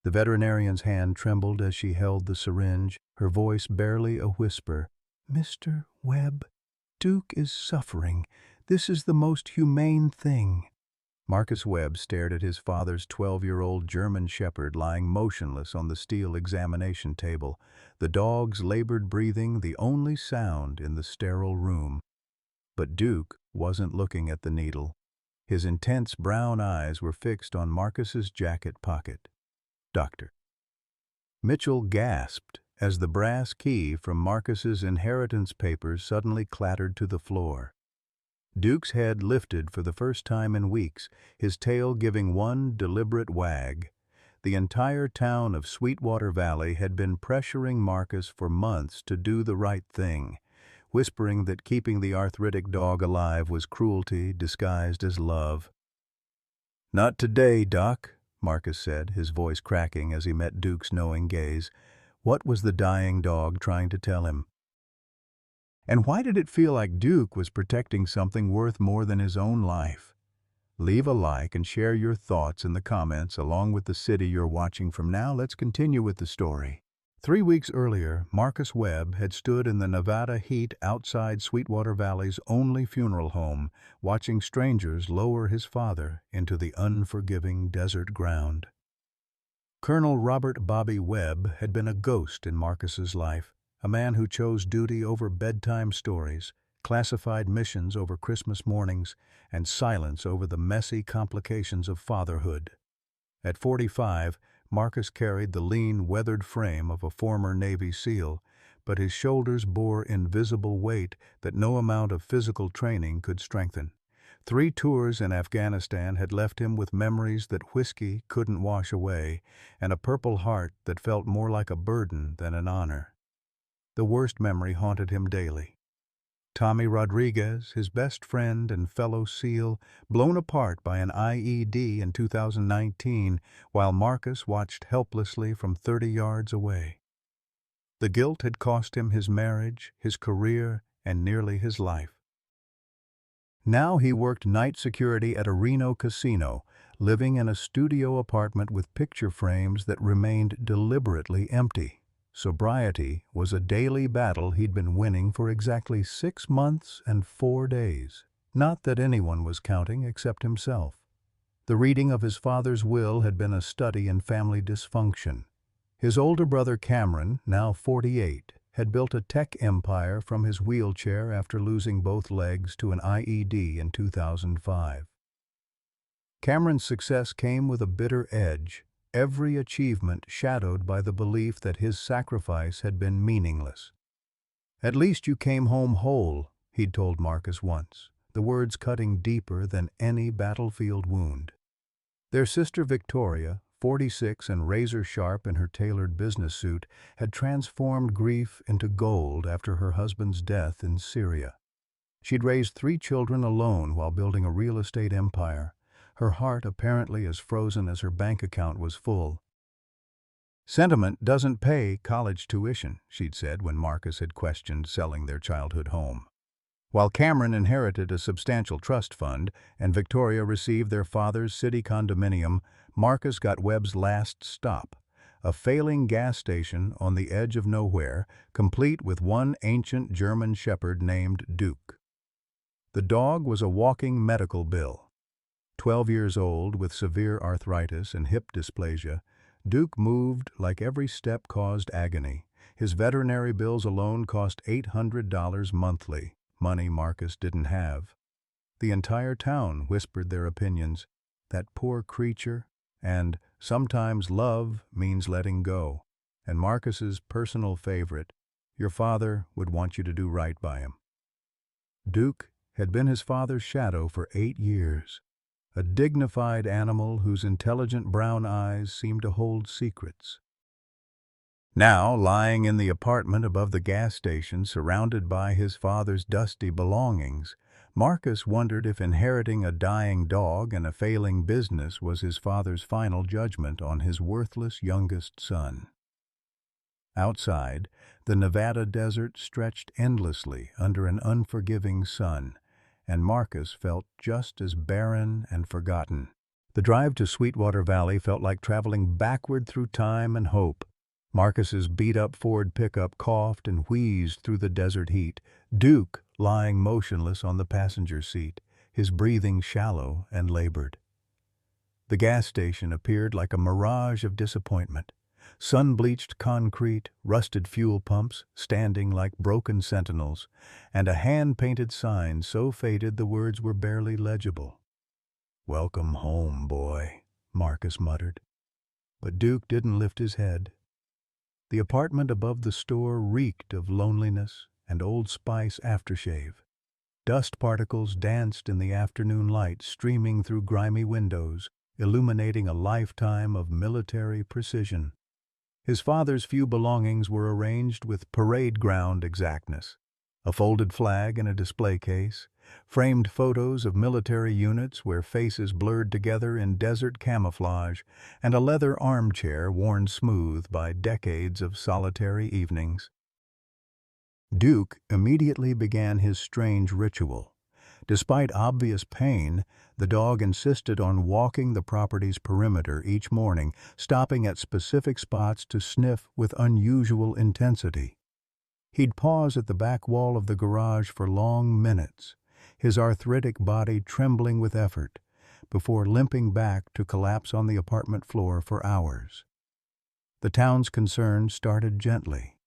The veterinarian's hand trembled as she held the syringe, her voice barely a whisper. "Mr. Webb, Duke is suffering. This is the most humane thing." Marcus Webb stared at his father's 12-year-old German shepherd lying motionless on the steel examination table, the dog's labored breathing the only sound in the sterile room. But Duke wasn't looking at the needle. His intense brown eyes were fixed on Marcus's jacket pocket. "Doctor." Mitchell gasped as the brass key from Marcus's inheritance papers suddenly clattered to the floor. Duke's head lifted for the first time in weeks, his tail giving one deliberate wag. The entire town of Sweetwater Valley had been pressuring Marcus for months to do the right thing, whispering that keeping the arthritic dog alive was cruelty disguised as love. "Not today, Doc," Marcus said, his voice cracking as he met Duke's knowing gaze. What was the dying dog trying to tell him? And why did it feel like Duke was protecting something worth more than his own life? Leave a like and share your thoughts in the comments along with the city you're watching from now. Let's continue with the story. 3 weeks earlier, Marcus Webb had stood in the Nevada heat outside Sweetwater Valley's only funeral home, watching strangers lower his father into the unforgiving desert ground. Colonel Robert Bobby Webb had been a ghost in Marcus's life, a man who chose duty over bedtime stories, classified missions over Christmas mornings, and silence over the messy complications of fatherhood. At 45, Marcus carried the lean, weathered frame of a former Navy SEAL, but his shoulders bore invisible weight that no amount of physical training could strengthen. 3 tours in Afghanistan had left him with memories that whiskey couldn't wash away, and a Purple Heart that felt more like a burden than an honor. The worst memory haunted him daily. Tommy Rodriguez, his best friend and fellow SEAL, blown apart by an IED in 2019 while Marcus watched helplessly from 30 yards away. The guilt had cost him his marriage, his career, and nearly his life. Now he worked night security at a Reno casino, living in a studio apartment with picture frames that remained deliberately empty. Sobriety was a daily battle he'd been winning for exactly 6 months and 4 days. Not that anyone was counting except himself. The reading of his father's will had been a study in family dysfunction. His older brother Cameron, now 48, had built a tech empire from his wheelchair after losing both legs to an IED in 2005. Cameron's success came with a bitter edge, every achievement shadowed by the belief that his sacrifice had been meaningless. "At least you came home whole," he'd told Marcus once, the words cutting deeper than any battlefield wound. Their sister Victoria, 46 and razor-sharp in her tailored business suit, had transformed grief into gold after her husband's death in Syria. She'd raised 3 children alone while building a real estate empire, her heart apparently as frozen as her bank account was full. "Sentiment doesn't pay college tuition," she'd said when Marcus had questioned selling their childhood home. While Cameron inherited a substantial trust fund and Victoria received their father's city condominium, Marcus got Webb's last stop, a failing gas station on the edge of nowhere, complete with one ancient German shepherd named Duke. The dog was a walking medical bill. 12 years old with severe arthritis and hip dysplasia, Duke moved like every step caused agony. His veterinary bills alone cost $800 monthly, money Marcus didn't have. The entire town whispered their opinions, "That poor creature," and "Sometimes love means letting go," and Marcus's personal favorite, "Your father would want you to do right by him." Duke had been his father's shadow for 8 years, a dignified animal whose intelligent brown eyes seemed to hold secrets. Now, lying in the apartment above the gas station, surrounded by his father's dusty belongings, Marcus wondered if inheriting a dying dog and a failing business was his father's final judgment on his worthless youngest son. Outside, the Nevada desert stretched endlessly under an unforgiving sun, and Marcus felt just as barren and forgotten. The drive to Sweetwater Valley felt like traveling backward through time and hope. Marcus's beat-up Ford pickup coughed and wheezed through the desert heat, Duke lying motionless on the passenger seat, his breathing shallow and labored. The gas station appeared like a mirage of disappointment. Sun-bleached concrete, rusted fuel pumps standing like broken sentinels, and a hand-painted sign so faded the words were barely legible. "Welcome home, boy," Marcus muttered. But Duke didn't lift his head. The apartment above the store reeked of loneliness and Old Spice aftershave. Dust particles danced in the afternoon light streaming through grimy windows, illuminating a lifetime of military precision. His father's few belongings were arranged with parade ground exactness. A folded flag in a display case, framed photos of military units where faces blurred together in desert camouflage, and a leather armchair worn smooth by decades of solitary evenings. Duke immediately began his strange ritual. Despite obvious pain, the dog insisted on walking the property's perimeter each morning, stopping at specific spots to sniff with unusual intensity. He'd pause at the back wall of the garage for long minutes, his arthritic body trembling with effort, before limping back to collapse on the apartment floor for hours. The town's concern started gently.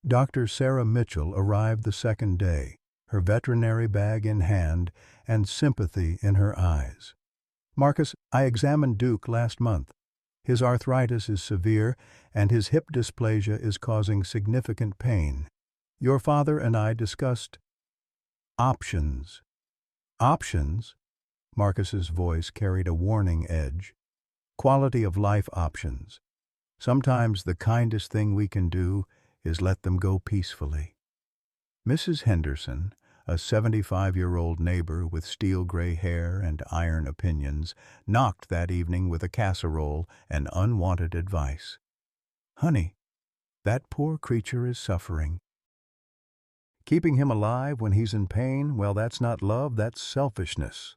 Dr. Sarah Mitchell arrived the second day, her veterinary bag in hand and sympathy in her eyes. "Marcus, I examined Duke last month. His arthritis is severe, and his hip dysplasia is causing significant pain. Your father and I discussed options." "Options?" Marcus's voice carried a warning edge. "Quality of life options. Sometimes the kindest thing we can do is let them go peacefully." Mrs. Henderson, a 75-year-old neighbor with steel-gray hair and iron opinions, knocked that evening with a casserole and unwanted advice. "Honey, that poor creature is suffering. Keeping him alive when he's in pain, well, that's not love, that's selfishness."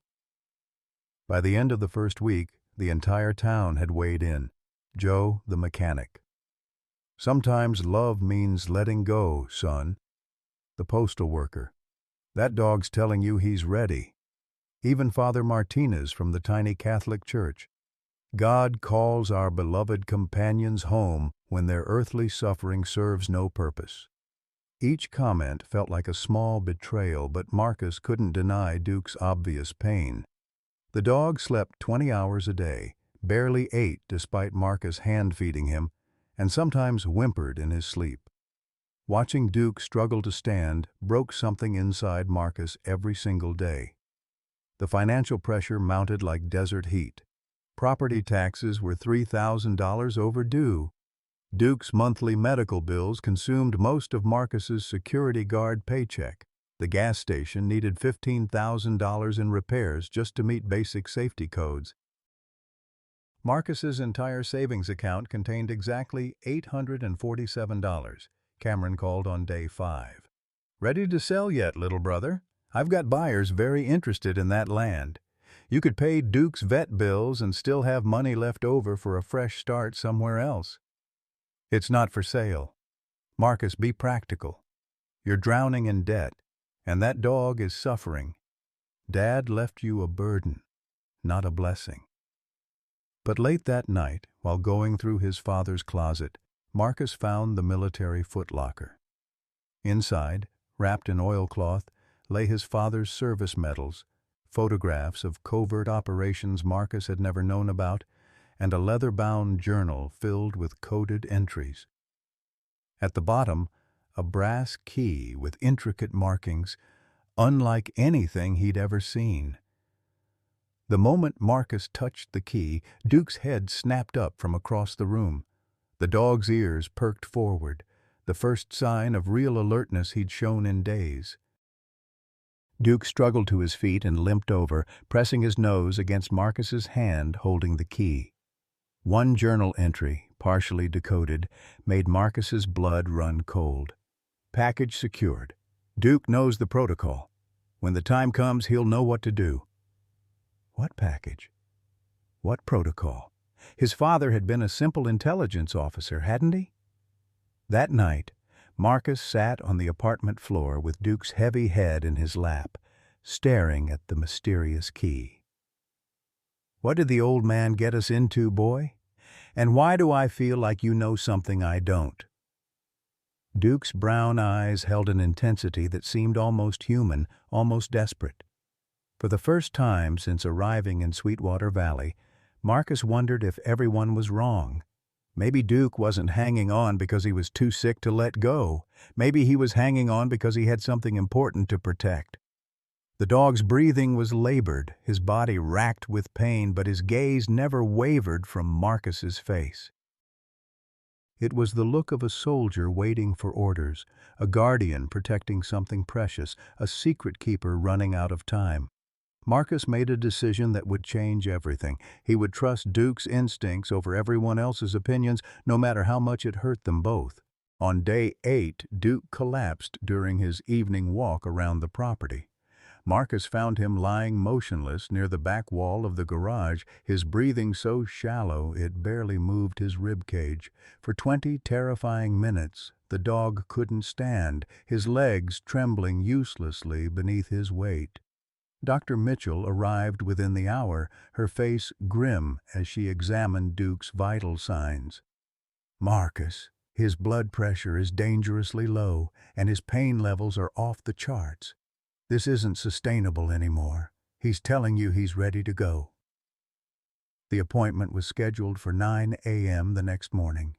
By the end of the first week, the entire town had weighed in. Joe, the mechanic. "Sometimes love means letting go, son." The postal worker. "That dog's telling you he's ready." Even Father Martinez from the tiny Catholic church. "God calls our beloved companions home when their earthly suffering serves no purpose." Each comment felt like a small betrayal, but Marcus couldn't deny Duke's obvious pain. The dog slept 20 hours a day, barely ate despite Marcus hand-feeding him, and sometimes whimpered in his sleep. Watching Duke struggle to stand broke something inside Marcus every single day. The financial pressure mounted like desert heat. Property taxes were $3,000 overdue. Duke's monthly medical bills consumed most of Marcus's security guard paycheck. The gas station needed $15,000 in repairs just to meet basic safety codes. Marcus's entire savings account contained exactly $847. Cameron called on day 5. "Ready to sell yet, little brother? I've got buyers very interested in that land. You could pay Duke's vet bills and still have money left over for a fresh start somewhere else." "It's not for sale." "Marcus, be practical. You're drowning in debt, and that dog is suffering. Dad left you a burden, not a blessing." But late that night, while going through his father's closet, Marcus found the military footlocker. Inside, wrapped in oilcloth, lay his father's service medals, photographs of covert operations Marcus had never known about, and a leather-bound journal filled with coded entries. At the bottom, a brass key with intricate markings, unlike anything he'd ever seen. The moment Marcus touched the key, Duke's head snapped up from across the room. The dog's ears perked forward, the first sign of real alertness he'd shown in days. Duke struggled to his feet and limped over, pressing his nose against Marcus's hand holding the key. One journal entry, partially decoded, made Marcus's blood run cold. "Package secured. Duke knows the protocol. When the time comes, he'll know what to do." "What package?" What protocol? His father had been a simple intelligence officer, hadn't he? That night, Marcus sat on the apartment floor with Duke's heavy head in his lap, staring at the mysterious key. "What did the old man get us into, boy? And why do I feel like you know something I don't?" Duke's brown eyes held an intensity that seemed almost human, almost desperate. For the first time since arriving in Sweetwater Valley, Marcus wondered if everyone was wrong. Maybe Duke wasn't hanging on because he was too sick to let go. Maybe he was hanging on because he had something important to protect. The dog's breathing was labored, his body racked with pain, but his gaze never wavered from Marcus's face. It was the look of a soldier waiting for orders, a guardian protecting something precious, a secret keeper running out of time. Marcus made a decision that would change everything. He would trust Duke's instincts over everyone else's opinions, no matter how much it hurt them both. On day 8, Duke collapsed during his evening walk around the property. Marcus found him lying motionless near the back wall of the garage, his breathing so shallow it barely moved his rib cage. For 20 terrifying minutes, the dog couldn't stand, his legs trembling uselessly beneath his weight. Dr. Mitchell arrived within the hour, her face grim as she examined Duke's vital signs. "Marcus, his blood pressure is dangerously low, and his pain levels are off the charts. This isn't sustainable anymore. He's telling you he's ready to go." The appointment was scheduled for 9 a.m. the next morning.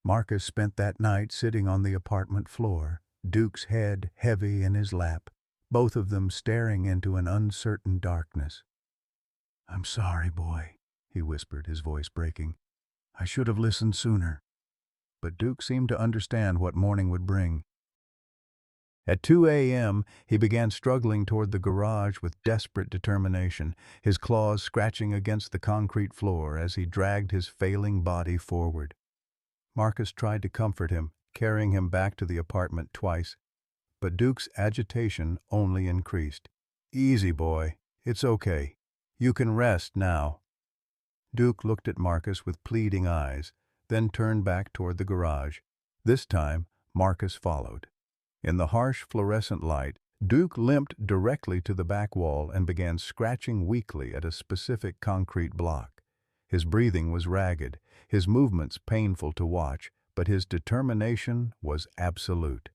Marcus spent that night sitting on the apartment floor, Duke's head heavy in his lap, both of them staring into an uncertain darkness. "I'm sorry, boy," he whispered, his voice breaking. "I should have listened sooner." But Duke seemed to understand what morning would bring. At 2 a.m., he began struggling toward the garage with desperate determination, his claws scratching against the concrete floor as he dragged his failing body forward. Marcus tried to comfort him, carrying him back to the apartment twice, but Duke's agitation only increased. "Easy, boy. It's okay. You can rest now." Duke looked at Marcus with pleading eyes, then turned back toward the garage. This time, Marcus followed. In the harsh fluorescent light, Duke limped directly to the back wall and began scratching weakly at a specific concrete block. His breathing was ragged, his movements painful to watch, but his determination was absolute.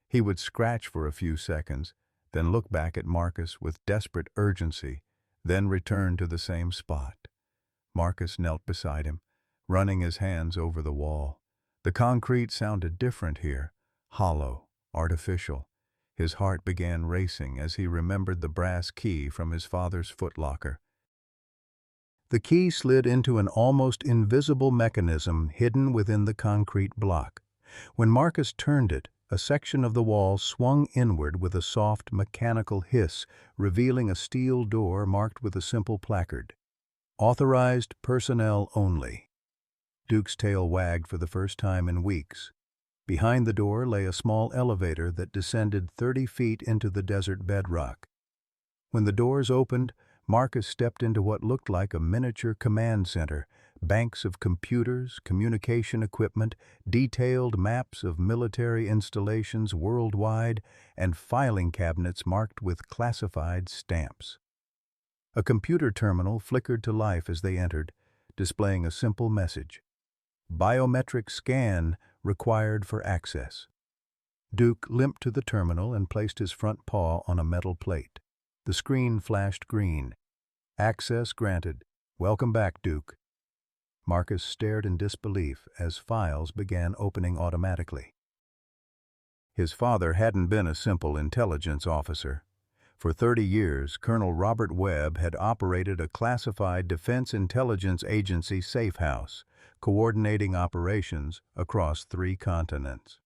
He would scratch for a few seconds, then look back at Marcus with desperate urgency, then return to the same spot. Marcus knelt beside him, running his hands over the wall. The concrete sounded different here, hollow, artificial. His heart began racing as he remembered the brass key from his father's footlocker. The key slid into an almost invisible mechanism hidden within the concrete block. When Marcus turned it, a section of the wall swung inward with a soft mechanical hiss, revealing a steel door marked with a simple placard. "Authorized personnel only." Duke's tail wagged for the first time in weeks. Behind the door lay a small elevator that descended 30 feet into the desert bedrock. When the doors opened, Marcus stepped into what looked like a miniature command center, banks of computers, communication equipment, detailed maps of military installations worldwide, and filing cabinets marked with classified stamps. A computer terminal flickered to life as they entered, displaying a simple message: "Biometric scan required for access." Duke limped to the terminal and placed his front paw on a metal plate. The screen flashed green. "Access granted. Welcome back, Duke." Marcus stared in disbelief as files began opening automatically. His father hadn't been a simple intelligence officer. For 30 years, Colonel Robert Webb had operated a classified Defense Intelligence Agency safe house, coordinating operations across 3 continents.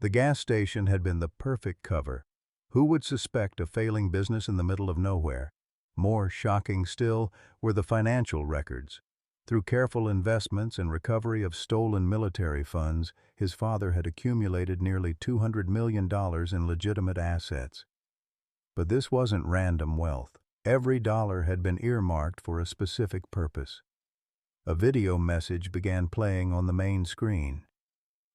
The gas station had been the perfect cover. Who would suspect a failing business in the middle of nowhere? More shocking still were the financial records. Through careful investments and recovery of stolen military funds, his father had accumulated nearly $200 million in legitimate assets. But this wasn't random wealth. Every dollar had been earmarked for a specific purpose. A video message began playing on the main screen.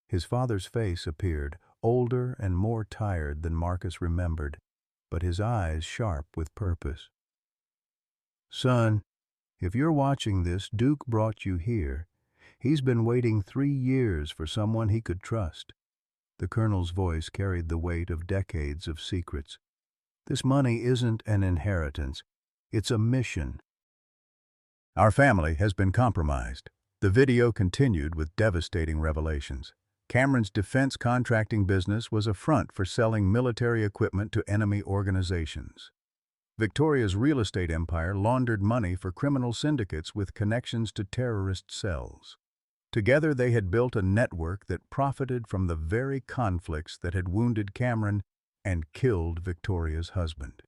His father's face appeared, older and more tired than Marcus remembered, but his eyes sharp with purpose. "Son, if you're watching this, Duke brought you here. He's been waiting 3 years for someone he could trust." The colonel's voice carried the weight of decades of secrets. "This money isn't an inheritance. It's a mission." "Our family has been compromised." The video continued with devastating revelations. Cameron's defense contracting business was a front for selling military equipment to enemy organizations. Victoria's real estate empire laundered money for criminal syndicates with connections to terrorist cells. Together they had built a network that profited from the very conflicts that had wounded Cameron and killed Victoria's husband.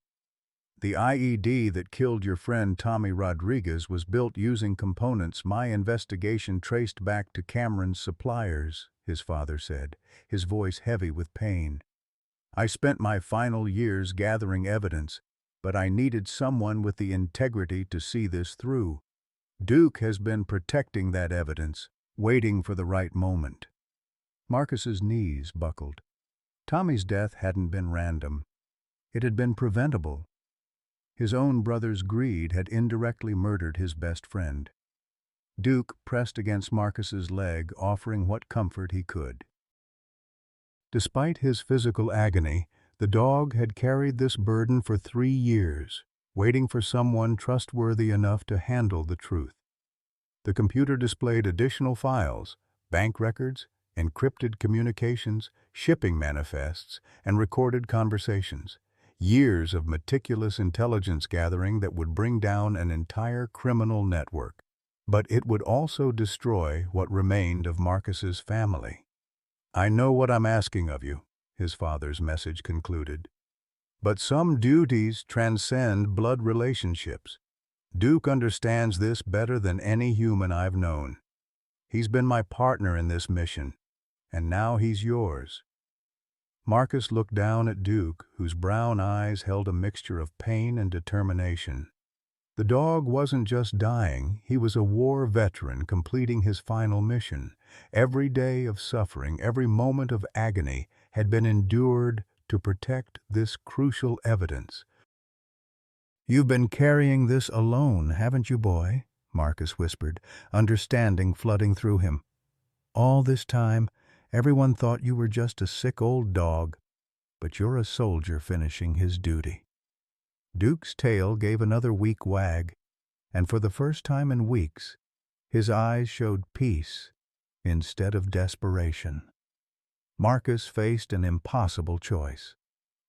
"The IED that killed your friend Tommy Rodriguez was built using components my investigation traced back to Cameron's suppliers," his father said, his voice heavy with pain. "I spent my final years gathering evidence, but I needed someone with the integrity to see this through. Duke has been protecting that evidence, waiting for the right moment." Marcus's knees buckled. Tommy's death hadn't been random. It had been preventable. His own brother's greed had indirectly murdered his best friend. Duke pressed against Marcus's leg, offering what comfort he could. Despite his physical agony, the dog had carried this burden for 3 years, waiting for someone trustworthy enough to handle the truth. The computer displayed additional files, bank records, encrypted communications, shipping manifests, and recorded conversations. Years of meticulous intelligence gathering that would bring down an entire criminal network. But it would also destroy what remained of Marcus's family. "I know what I'm asking of you," his father's message concluded. "But some duties transcend blood relationships. Duke understands this better than any human I've known. He's been my partner in this mission, and now he's yours." Marcus looked down at Duke, whose brown eyes held a mixture of pain and determination. The dog wasn't just dying, he was a war veteran completing his final mission. Every day of suffering, every moment of agony had been endured to protect this crucial evidence. "You've been carrying this alone, haven't you, boy?" Marcus whispered, understanding flooding through him. "All this time, everyone thought you were just a sick old dog, but you're a soldier finishing his duty." Duke's tail gave another weak wag, and for the first time in weeks, his eyes showed peace instead of desperation. Marcus faced an impossible choice.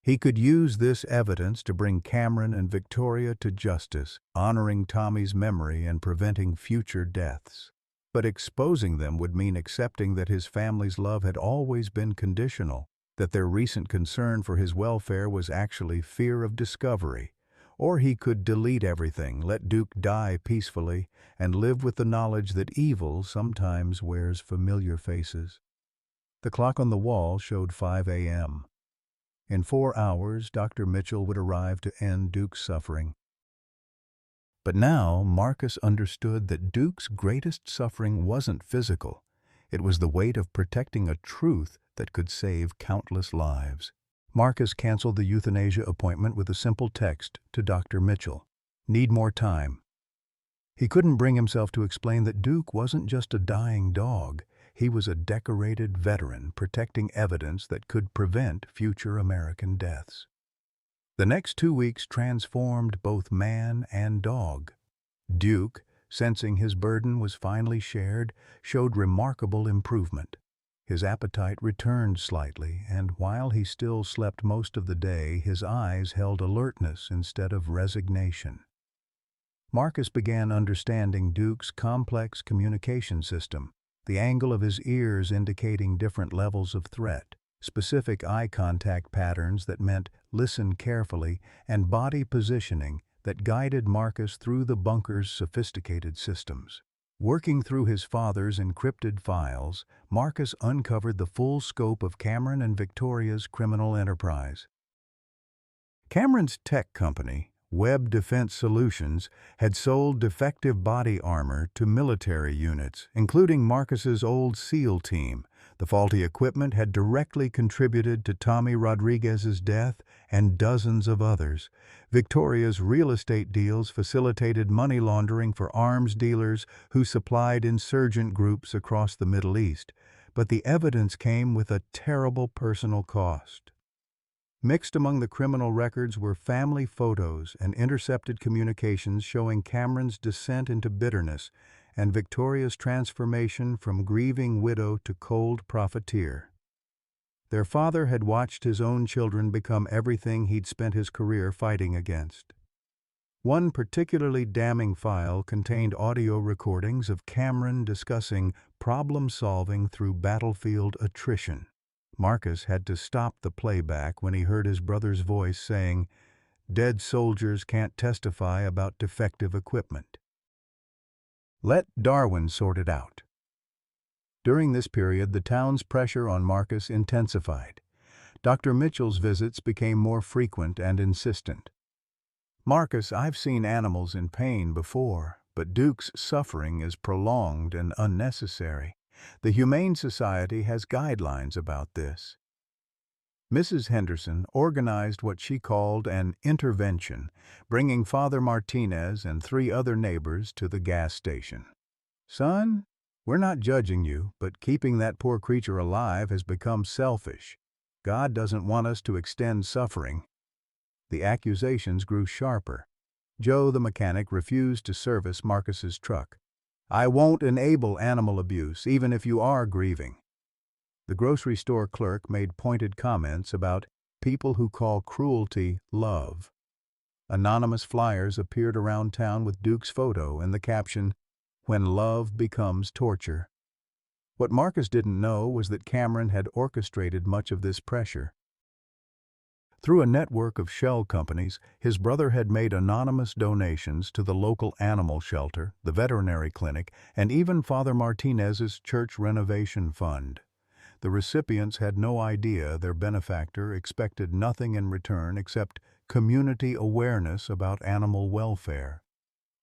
He could use this evidence to bring Cameron and Victoria to justice, honoring Tommy's memory and preventing future deaths. But exposing them would mean accepting that his family's love had always been conditional, that their recent concern for his welfare was actually fear of discovery. Or he could delete everything, let Duke die peacefully, and live with the knowledge that evil sometimes wears familiar faces. The clock on the wall showed 5 a.m. In 4 hours, Dr. Mitchell would arrive to end Duke's suffering. But now Marcus understood that Duke's greatest suffering wasn't physical. It was the weight of protecting a truth that could save countless lives. Marcus canceled the euthanasia appointment with a simple text to Dr. Mitchell. "Need more time." He couldn't bring himself to explain that Duke wasn't just a dying dog. He was a decorated veteran protecting evidence that could prevent future American deaths. The next 2 weeks transformed both man and dog. Duke, sensing his burden was finally shared, showed remarkable improvement. His appetite returned slightly, and while he still slept most of the day, his eyes held alertness instead of resignation. Marcus began understanding Duke's complex communication system, the angle of his ears indicating different levels of threat, specific eye contact patterns that meant listen carefully, and body positioning that guided Marcus through the bunker's sophisticated systems. Working through his father's encrypted files, Marcus uncovered the full scope of Cameron and Victoria's criminal enterprise. Cameron's tech company Webb Defense Solutions, had sold defective body armor to military units, including Marcus's old SEAL team. The faulty equipment had directly contributed to Tommy Rodriguez's death and dozens of others. Victoria's real estate deals facilitated money laundering for arms dealers who supplied insurgent groups across the Middle East. But the evidence came with a terrible personal cost. Mixed among the criminal records were family photos and intercepted communications showing Cameron's descent into bitterness and Victoria's transformation from grieving widow to cold profiteer. Their father had watched his own children become everything he'd spent his career fighting against. One particularly damning file contained audio recordings of Cameron discussing problem-solving through battlefield attrition. Marcus had to stop the playback when he heard his brother's voice saying, "Dead soldiers can't testify about defective equipment." Let Darwin sort it out. During this period, the town's pressure on Marcus intensified. Dr. Mitchell's visits became more frequent and insistent. "Marcus, I've seen animals in pain before, but Duke's suffering is prolonged and unnecessary. The Humane Society has guidelines about this." Mrs. Henderson organized what she called an intervention, bringing Father Martinez and 3 other neighbors to the gas station. "Son, we're not judging you, but keeping that poor creature alive has become selfish. God doesn't want us to extend suffering." The accusations grew sharper. Joe, the mechanic, refused to service Marcus's truck. "I won't enable animal abuse, even if you are grieving." The grocery store clerk made pointed comments about people who call cruelty love. Anonymous flyers appeared around town with Duke's photo and the caption, "When love becomes torture." What Marcus didn't know was that Cameron had orchestrated much of this pressure. Through a network of shell companies, his brother had made anonymous donations to the local animal shelter, the veterinary clinic, and even Father Martinez's church renovation fund. The recipients had no idea their benefactor expected nothing in return except community awareness about animal welfare.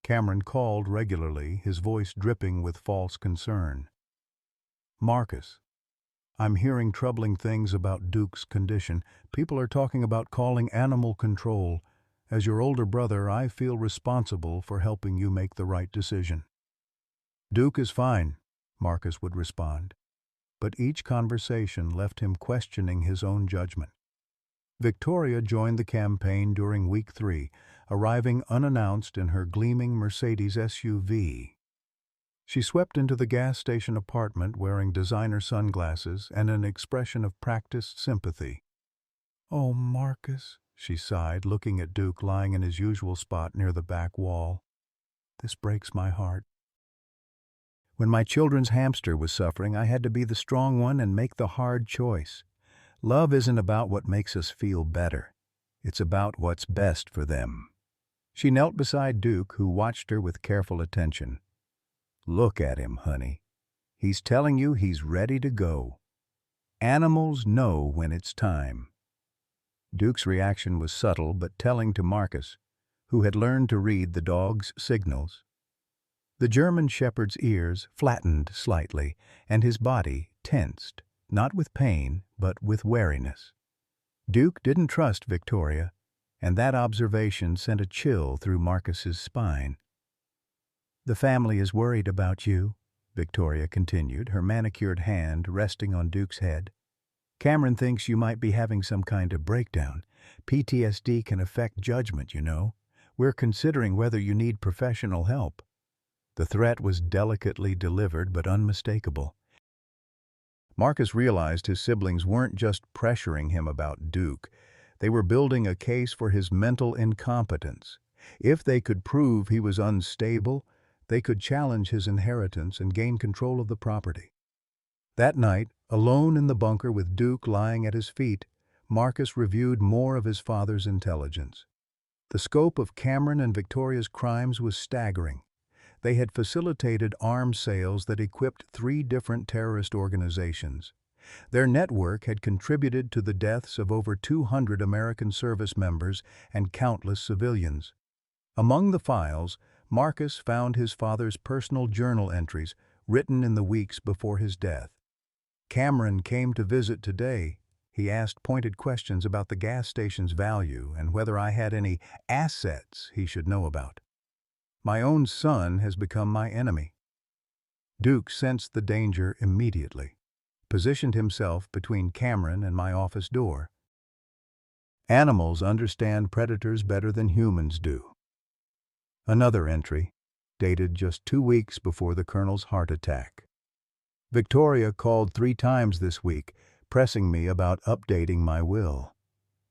Cameron called regularly, his voice dripping with false concern. "Marcus, I'm hearing troubling things about Duke's condition. People are talking about calling animal control. As your older brother, I feel responsible for helping you make the right decision." "Duke is fine," Marcus would respond. But each conversation left him questioning his own judgment. Victoria joined the campaign during week 3, arriving unannounced in her gleaming Mercedes SUV. She swept into the gas station apartment wearing designer sunglasses and an expression of practiced sympathy. "Oh, Marcus," she sighed, looking at Duke lying in his usual spot near the back wall. "This breaks my heart. When my children's hamster was suffering, I had to be the strong one and make the hard choice. Love isn't about what makes us feel better. It's about what's best for them." She knelt beside Duke, who watched her with careful attention. "Look at him, honey. He's telling you he's ready to go. Animals know when it's time." Duke's reaction was subtle but telling to Marcus, who had learned to read the dog's signals. The German shepherd's ears flattened slightly, and his body tensed, not with pain, but with wariness. Duke didn't trust Victoria, and that observation sent a chill through Marcus's spine. "The family is worried about you," Victoria continued, her manicured hand resting on Duke's head. "Cameron thinks you might be having some kind of breakdown. PTSD can affect judgment, you know. We're considering whether you need professional help." The threat was delicately delivered but unmistakable. Marcus realized his siblings weren't just pressuring him about Duke. They were building a case for his mental incompetence. If they could prove he was unstable, they could challenge his inheritance and gain control of the property. That night, alone in the bunker with Duke lying at his feet, Marcus reviewed more of his father's intelligence. The scope of Cameron and Victoria's crimes was staggering. They had facilitated arms sales that equipped 3 different terrorist organizations. Their network had contributed to the deaths of over 200 American service members and countless civilians. Among the files, Marcus found his father's personal journal entries written in the weeks before his death. Cameron came to visit today. He asked pointed questions about the gas station's value and whether I had any assets he should know about. My own son has become my enemy. Duke sensed the danger immediately, positioned himself between Cameron and my office door. Animals understand predators better than humans do. Another entry, dated just 2 weeks before the Colonel's heart attack. Victoria called 3 times this week, pressing me about updating my will.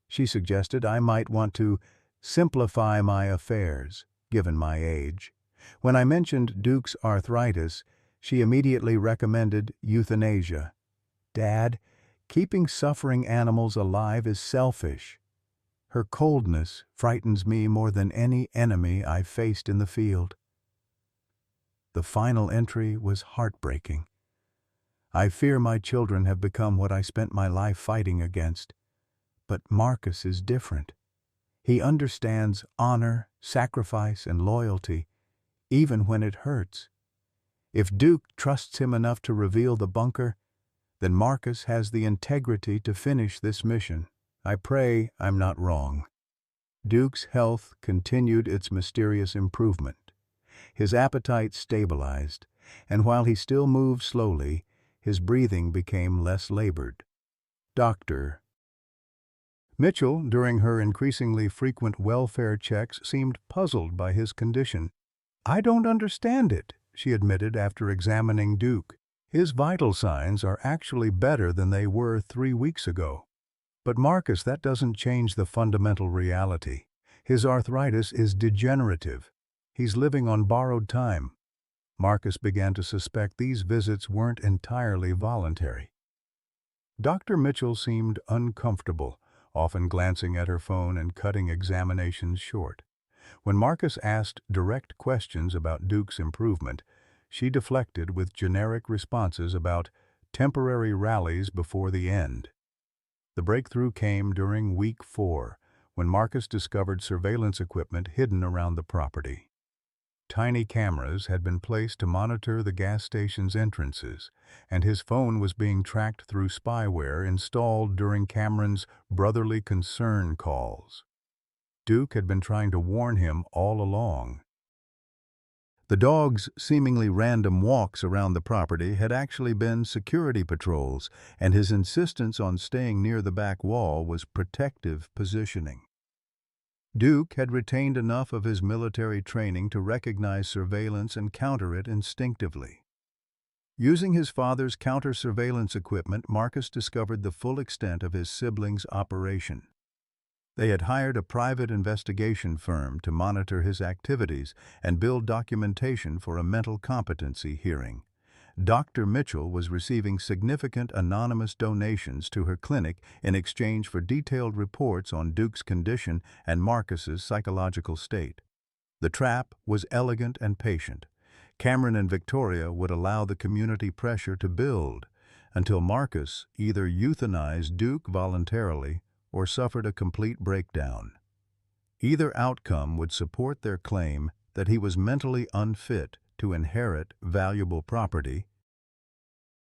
She suggested I might want to simplify my affairs, given my age. When I mentioned Duke's arthritis, she immediately recommended euthanasia. Dad, keeping suffering animals alive is selfish. Her coldness frightens me more than any enemy I've faced in the field. The final entry was heartbreaking. I fear my children have become what I spent my life fighting against. But Marcus is different. He understands honor, sacrifice, and loyalty, even when it hurts. If Duke trusts him enough to reveal the bunker, then Marcus has the integrity to finish this mission. I pray I'm not wrong. Duke's health continued its mysterious improvement. His appetite stabilized, and while he still moved slowly, his breathing became less labored. Dr. Mitchell, during her increasingly frequent welfare checks, seemed puzzled by his condition. I don't understand it, she admitted after examining Duke. His vital signs are actually better than they were 3 weeks ago. But Marcus, that doesn't change the fundamental reality. His arthritis is degenerative. He's living on borrowed time. Marcus began to suspect these visits weren't entirely voluntary. Dr. Mitchell seemed uncomfortable, often glancing at her phone and cutting examinations short. When Marcus asked direct questions about Duke's improvement, she deflected with generic responses about temporary rallies before the end. The breakthrough came during week 4, when Marcus discovered surveillance equipment hidden around the property. Tiny cameras had been placed to monitor the gas station's entrances, and his phone was being tracked through spyware installed during Cameron's brotherly concern calls. Duke had been trying to warn him all along. The dog's seemingly random walks around the property had actually been security patrols, and his insistence on staying near the back wall was protective positioning. Duke had retained enough of his military training to recognize surveillance and counter it instinctively. Using his father's counter-surveillance equipment, Marcus discovered the full extent of his siblings' operation. They had hired a private investigation firm to monitor his activities and build documentation for a mental competency hearing. Dr. Mitchell was receiving significant anonymous donations to her clinic in exchange for detailed reports on Duke's condition and Marcus's psychological state. The trap was elegant and patient. Cameron and Victoria would allow the community pressure to build until Marcus either euthanized Duke voluntarily or suffered a complete breakdown. Either outcome would support their claim that he was mentally unfit to inherit valuable property.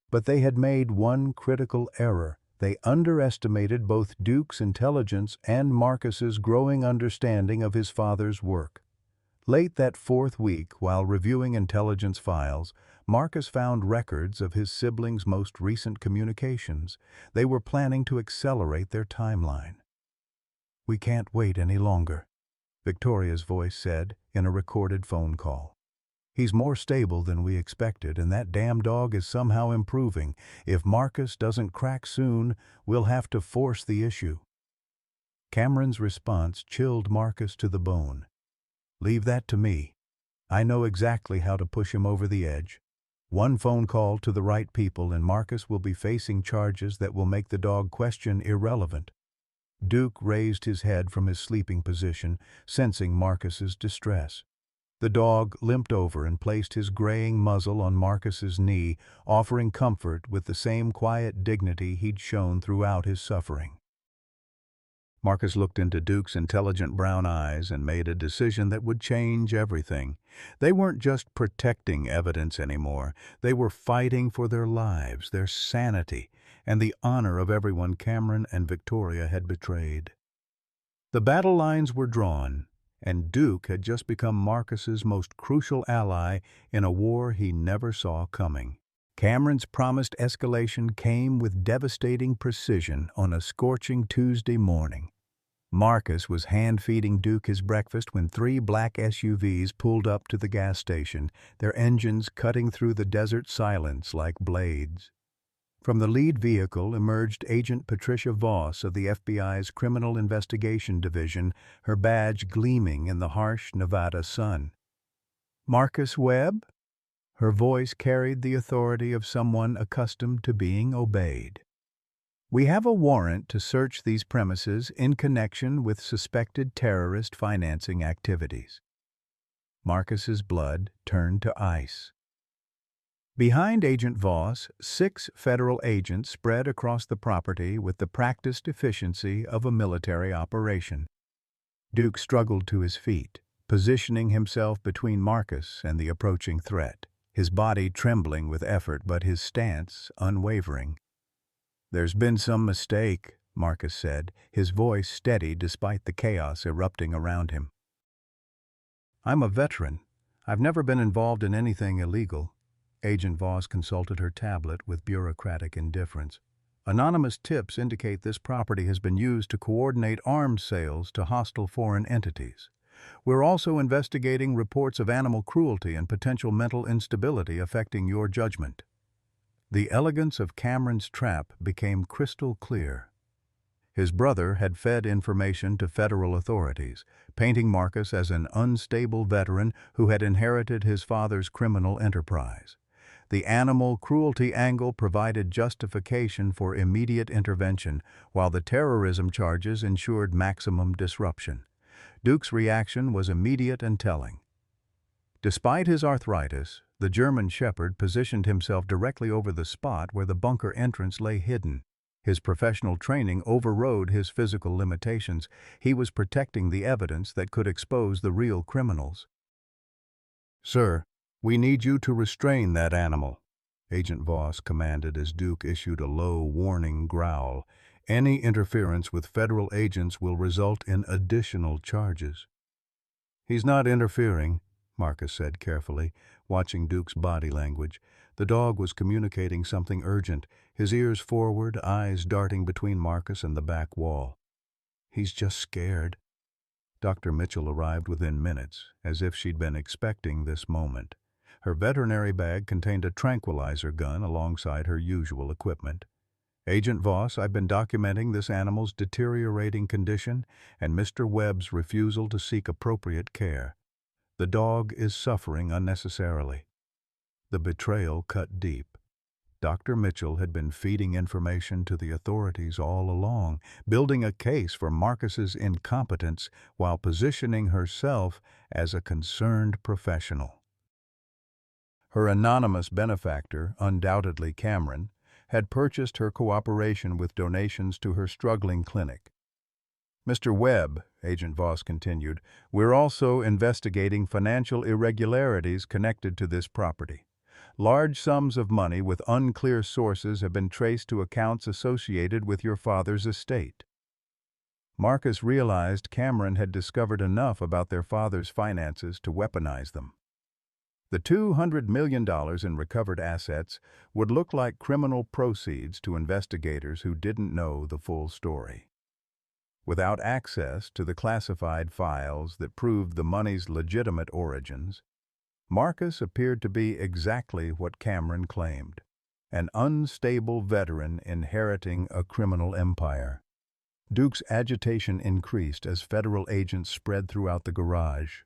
But they had made one critical error. They underestimated both Duke's intelligence and Marcus's growing understanding of his father's work. Late that 4th week, while reviewing intelligence files, Marcus found records of his siblings' most recent communications. They were planning to accelerate their timeline. "We can't wait any longer," Victoria's voice said in a recorded phone call. "He's more stable than we expected, and that damn dog is somehow improving. If Marcus doesn't crack soon, we'll have to force the issue." Cameron's response chilled Marcus to the bone. "Leave that to me. I know exactly how to push him over the edge. One phone call to the right people and Marcus will be facing charges that will make the dog question irrelevant." Duke raised his head from his sleeping position, sensing Marcus's distress. The dog limped over and placed his graying muzzle on Marcus's knee, offering comfort with the same quiet dignity he'd shown throughout his suffering. Marcus looked into Duke's intelligent brown eyes and made a decision that would change everything. They weren't just protecting evidence anymore. They were fighting for their lives, their sanity, and the honor of everyone Cameron and Victoria had betrayed. The battle lines were drawn, and Duke had just become Marcus's most crucial ally in a war he never saw coming. Cameron's promised escalation came with devastating precision on a scorching Tuesday morning. Marcus was hand-feeding Duke his breakfast when 3 black SUVs pulled up to the gas station, their engines cutting through the desert silence like blades. From the lead vehicle emerged Agent Patricia Voss of the FBI's Criminal Investigation Division, her badge gleaming in the harsh Nevada sun. "Marcus Webb?" Her voice carried the authority of someone accustomed to being obeyed. "We have a warrant to search these premises in connection with suspected terrorist financing activities." Marcus's blood turned to ice. Behind Agent Voss, 6 federal agents spread across the property with the practiced efficiency of a military operation. Duke struggled to his feet, positioning himself between Marcus and the approaching threat, his body trembling with effort but his stance unwavering. "There's been some mistake," Marcus said, his voice steady despite the chaos erupting around him. "I'm a veteran. I've never been involved in anything illegal." Agent Voss consulted her tablet with bureaucratic indifference. "Anonymous tips indicate this property has been used to coordinate arms sales to hostile foreign entities. We're also investigating reports of animal cruelty and potential mental instability affecting your judgment." The elegance of Cameron's trap became crystal clear. His brother had fed information to federal authorities, painting Marcus as an unstable veteran who had inherited his father's criminal enterprise. The animal cruelty angle provided justification for immediate intervention, while the terrorism charges ensured maximum disruption. Duke's reaction was immediate and telling. Despite his arthritis, the German Shepherd positioned himself directly over the spot where the bunker entrance lay hidden. His professional training overrode his physical limitations. He was protecting the evidence that could expose the real criminals. "Sir, we need you to restrain that animal," Agent Voss commanded as Duke issued a low, warning growl. "Any interference with federal agents will result in additional charges." "He's not interfering," Marcus said carefully, watching Duke's body language. The dog was communicating something urgent, his ears forward, eyes darting between Marcus and the back wall. "He's just scared." Dr. Mitchell arrived within minutes, as if she'd been expecting this moment. Her veterinary bag contained a tranquilizer gun alongside her usual equipment. "Agent Voss, I've been documenting this animal's deteriorating condition and Mr. Webb's refusal to seek appropriate care. The dog is suffering unnecessarily." The betrayal cut deep. Dr. Mitchell had been feeding information to the authorities all along, building a case for Marcus's incompetence while positioning herself as a concerned professional. Her anonymous benefactor, undoubtedly Cameron, had purchased her cooperation with donations to her struggling clinic. "Mr. Webb," Agent Voss continued, "we're also investigating financial irregularities connected to this property. Large sums of money with unclear sources have been traced to accounts associated with your father's estate." Marcus realized Cameron had discovered enough about their father's finances to weaponize them. The $200 million in recovered assets would look like criminal proceeds to investigators who didn't know the full story. Without access to the classified files that proved the money's legitimate origins, Marcus appeared to be exactly what Cameron claimed, an unstable veteran inheriting a criminal empire. Duke's agitation increased as federal agents spread throughout the garage.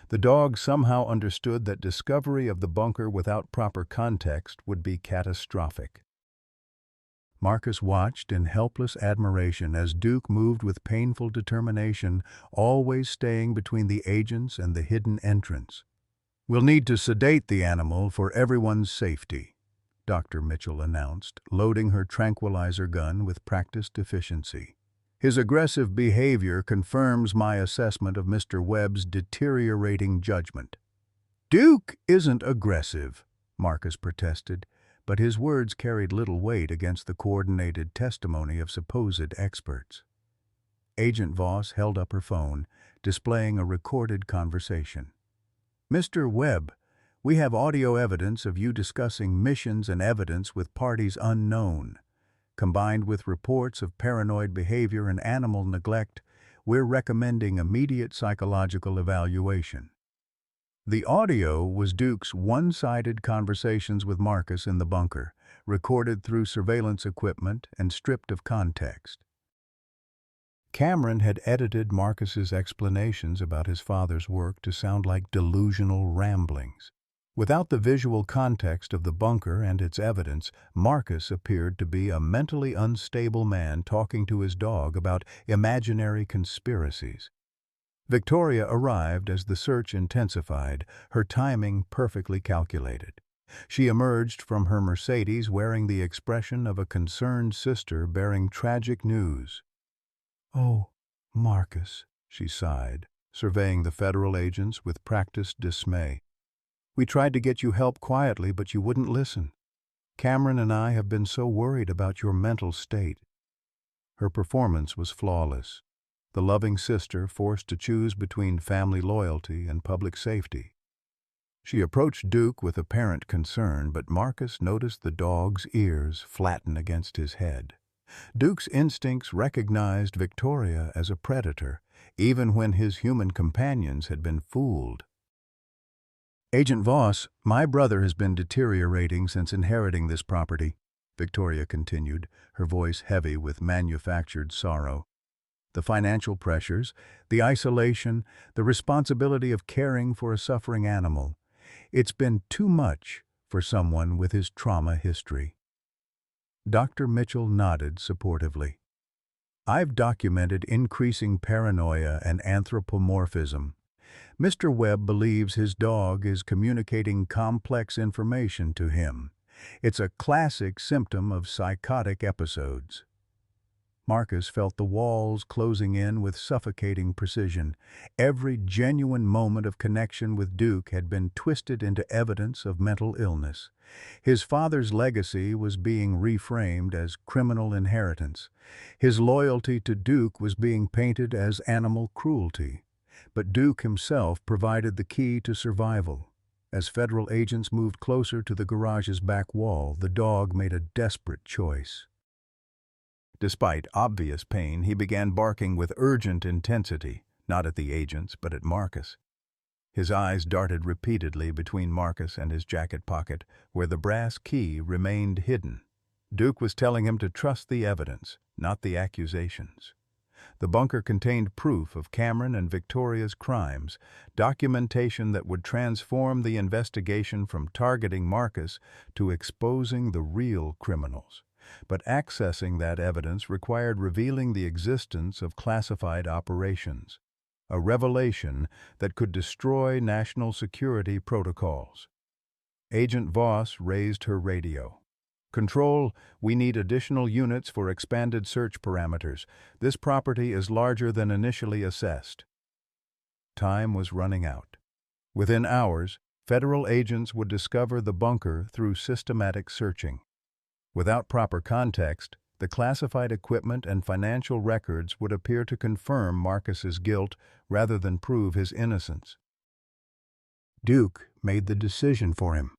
The dog somehow understood that discovery of the bunker without proper context would be catastrophic. Marcus watched in helpless admiration as Duke moved with painful determination, always staying between the agents and the hidden entrance. "We'll need to sedate the animal for everyone's safety," Dr. Mitchell announced, loading her tranquilizer gun with practiced efficiency. His aggressive behavior confirms my assessment of Mr. Webb's deteriorating judgment. Duke isn't aggressive, Marcus protested, but his words carried little weight against the coordinated testimony of supposed experts. Agent Voss held up her phone, displaying a recorded conversation. Mr. Webb, we have audio evidence of you discussing missions and evidence with parties unknown. Combined with reports of paranoid behavior and animal neglect, we're recommending immediate psychological evaluation. The audio was Duke's one-sided conversations with Marcus in the bunker, recorded through surveillance equipment and stripped of context. Cameron had edited Marcus's explanations about his father's work to sound like delusional ramblings. Without the visual context of the bunker and its evidence, Marcus appeared to be a mentally unstable man talking to his dog about imaginary conspiracies. Victoria arrived as the search intensified, her timing perfectly calculated. She emerged from her Mercedes wearing the expression of a concerned sister bearing tragic news. "Oh, Marcus," she sighed, surveying the federal agents with practiced dismay. "We tried to get you help quietly, but you wouldn't listen. Cameron and I have been so worried about your mental state." Her performance was flawless. The loving sister forced to choose between family loyalty and public safety. She approached Duke with apparent concern, but Marcus noticed the dog's ears flatten against his head. Duke's instincts recognized Victoria as a predator, even when his human companions had been fooled. "Agent Voss, my brother has been deteriorating since inheriting this property," Victoria continued, her voice heavy with manufactured sorrow. "The financial pressures, the isolation, the responsibility of caring for a suffering animal. It's been too much for someone with his trauma history." Dr. Mitchell nodded supportively. "I've documented increasing paranoia and anthropomorphism. Mr. Webb believes his dog is communicating complex information to him. It's a classic symptom of psychotic episodes." Marcus felt the walls closing in with suffocating precision. Every genuine moment of connection with Duke had been twisted into evidence of mental illness. His father's legacy was being reframed as criminal inheritance. His loyalty to Duke was being painted as animal cruelty. But Duke himself provided the key to survival. As federal agents moved closer to the garage's back wall, the dog made a desperate choice. Despite obvious pain, he began barking with urgent intensity, not at the agents, but at Marcus. His eyes darted repeatedly between Marcus and his jacket pocket, where the brass key remained hidden. Duke was telling him to trust the evidence, not the accusations. The bunker contained proof of Cameron and Victoria's crimes, documentation that would transform the investigation from targeting Marcus to exposing the real criminals. But accessing that evidence required revealing the existence of classified operations, a revelation that could destroy national security protocols. Agent Voss raised her radio. "Control, we need additional units for expanded search parameters. This property is larger than initially assessed." Time was running out. Within hours, federal agents would discover the bunker through systematic searching. Without proper context, the classified equipment and financial records would appear to confirm Marcus's guilt rather than prove his innocence. Duke made the decision for him.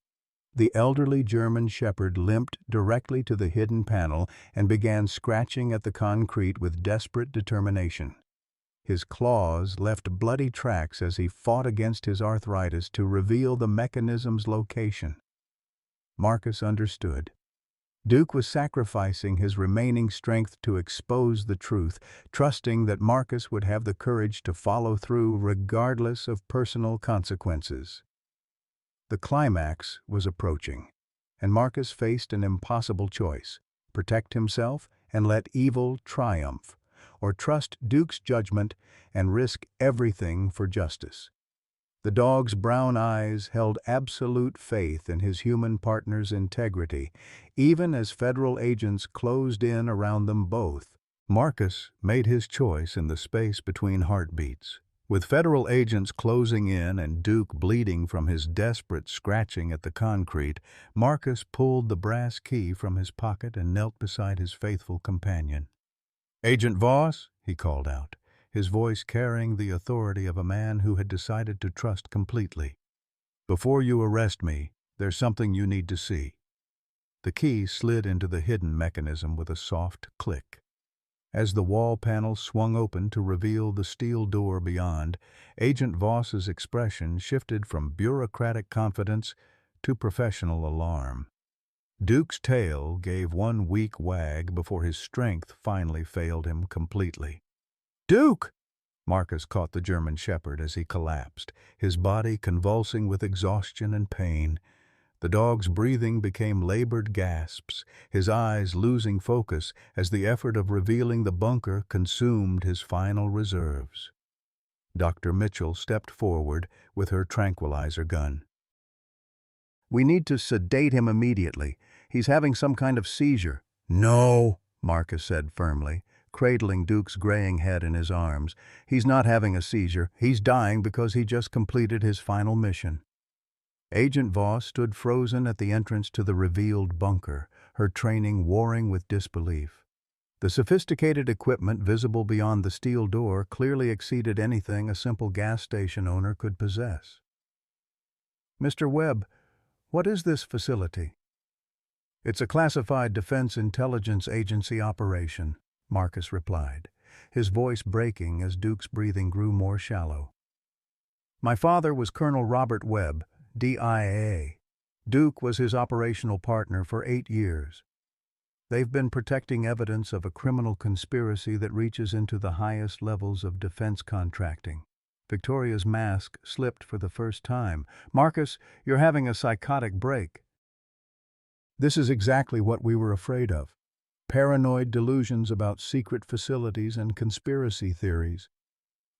The elderly German shepherd limped directly to the hidden panel and began scratching at the concrete with desperate determination. His claws left bloody tracks as he fought against his arthritis to reveal the mechanism's location. Marcus understood. Duke was sacrificing his remaining strength to expose the truth, trusting that Marcus would have the courage to follow through regardless of personal consequences. The climax was approaching, and Marcus faced an impossible choice: protect himself and let evil triumph, or trust Duke's judgment and risk everything for justice. The dog's brown eyes held absolute faith in his human partner's integrity, even as federal agents closed in around them both. Marcus made his choice in the space between heartbeats. With federal agents closing in and Duke bleeding from his desperate scratching at the concrete, Marcus pulled the brass key from his pocket and knelt beside his faithful companion. "Agent Voss," he called out, his voice carrying the authority of a man who had decided to trust completely. "Before you arrest me, there's something you need to see." The key slid into the hidden mechanism with a soft click. As the wall panel swung open to reveal the steel door beyond, Agent Voss's expression shifted from bureaucratic confidence to professional alarm. Duke's tail gave one weak wag before his strength finally failed him completely. "Duke!" Marcus caught the German shepherd as he collapsed, his body convulsing with exhaustion and pain. The dog's breathing became labored gasps, his eyes losing focus as the effort of revealing the bunker consumed his final reserves. Dr. Mitchell stepped forward with her tranquilizer gun. "We need to sedate him immediately. He's having some kind of seizure." "No," Marcus said firmly, cradling Duke's graying head in his arms. "He's not having a seizure. He's dying because he just completed his final mission." Agent Voss stood frozen at the entrance to the revealed bunker, her training warring with disbelief. The sophisticated equipment visible beyond the steel door clearly exceeded anything a simple gas station owner could possess. "Mr. Webb, what is this facility?" "It's a classified Defense Intelligence Agency operation," Marcus replied, his voice breaking as Duke's breathing grew more shallow. "My father was Colonel Robert Webb, DIA. Duke was his operational partner for 8 years. They've been protecting evidence of a criminal conspiracy that reaches into the highest levels of defense contracting." Victoria's mask slipped for the first time. "Marcus, you're having a psychotic break." "This is exactly what we were afraid of. Paranoid delusions about secret facilities and conspiracy theories."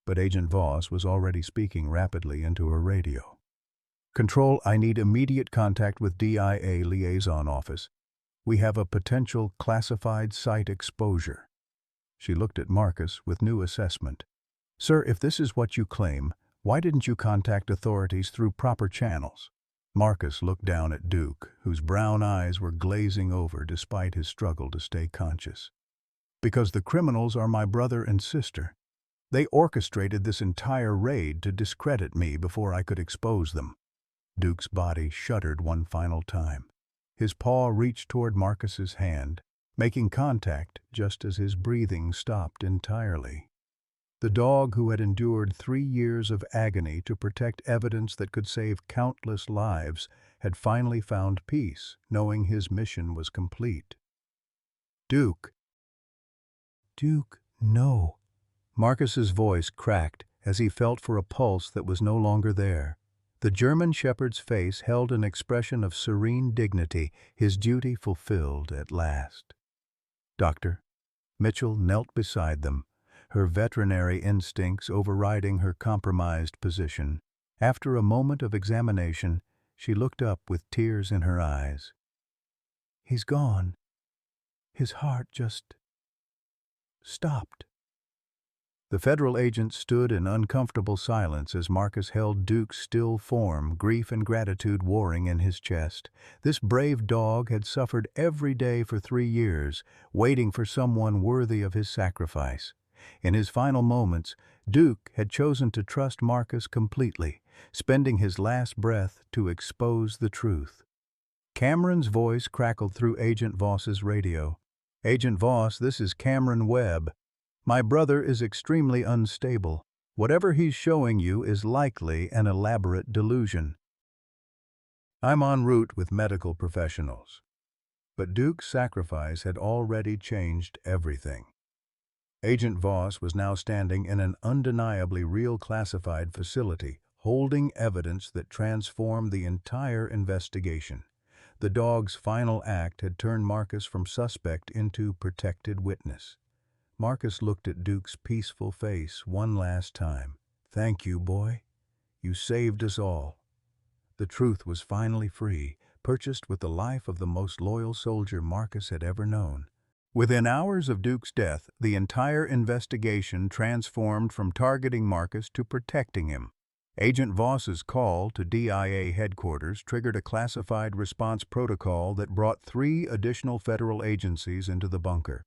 But Agent Voss was already speaking rapidly into her radio. "Control, I need immediate contact with DIA Liaison Office. We have a potential classified site exposure." She looked at Marcus with new assessment. "Sir, if this is what you claim, why didn't you contact authorities through proper channels?" Marcus looked down at Duke, whose brown eyes were glazing over despite his struggle to stay conscious. "Because the criminals are my brother and sister. They orchestrated this entire raid to discredit me before I could expose them." Duke's body shuddered one final time. His paw reached toward Marcus's hand, making contact just as his breathing stopped entirely. The dog who had endured 3 years of agony to protect evidence that could save countless lives had finally found peace, knowing his mission was complete. "Duke." "Duke, no." Marcus's voice cracked as he felt for a pulse that was no longer there. The German shepherd's face held an expression of serene dignity, his duty fulfilled at last. "Doctor." Mitchell knelt beside them, her veterinary instincts overriding her compromised position. After a moment of examination, she looked up with tears in her eyes. "He's gone. His heart just stopped." The federal agent stood in uncomfortable silence as Marcus held Duke's still form, grief and gratitude warring in his chest. This brave dog had suffered every day for 3 years, waiting for someone worthy of his sacrifice. In his final moments, Duke had chosen to trust Marcus completely, spending his last breath to expose the truth. Cameron's voice crackled through Agent Voss's radio. "Agent Voss, this is Cameron Webb. My brother is extremely unstable. Whatever he's showing you is likely an elaborate delusion. I'm en route with medical professionals." But Duke's sacrifice had already changed everything. Agent Voss was now standing in an undeniably real classified facility, holding evidence that transformed the entire investigation. The dog's final act had turned Marcus from suspect into protected witness. Marcus looked at Duke's peaceful face one last time. "Thank you, boy. You saved us all." The truth was finally free, purchased with the life of the most loyal soldier Marcus had ever known. Within hours of Duke's death, the entire investigation transformed from targeting Marcus to protecting him. Agent Voss's call to DIA headquarters triggered a classified response protocol that brought 3 additional federal agencies into the bunker.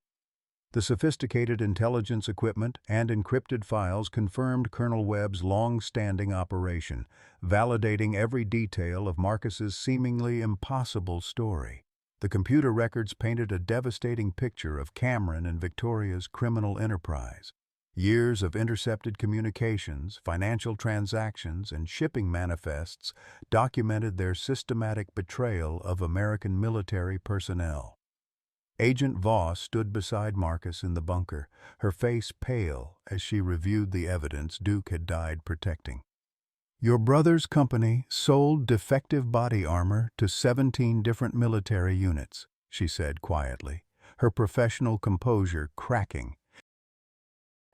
The sophisticated intelligence equipment and encrypted files confirmed Colonel Webb's long-standing operation, validating every detail of Marcus's seemingly impossible story. The computer records painted a devastating picture of Cameron and Victoria's criminal enterprise. Years of intercepted communications, financial transactions, and shipping manifests documented their systematic betrayal of American military personnel. Agent Voss stood beside Marcus in the bunker, her face pale as she reviewed the evidence Duke had died protecting. "Your brother's company sold defective body armor to 17 different military units," she said quietly, her professional composure cracking.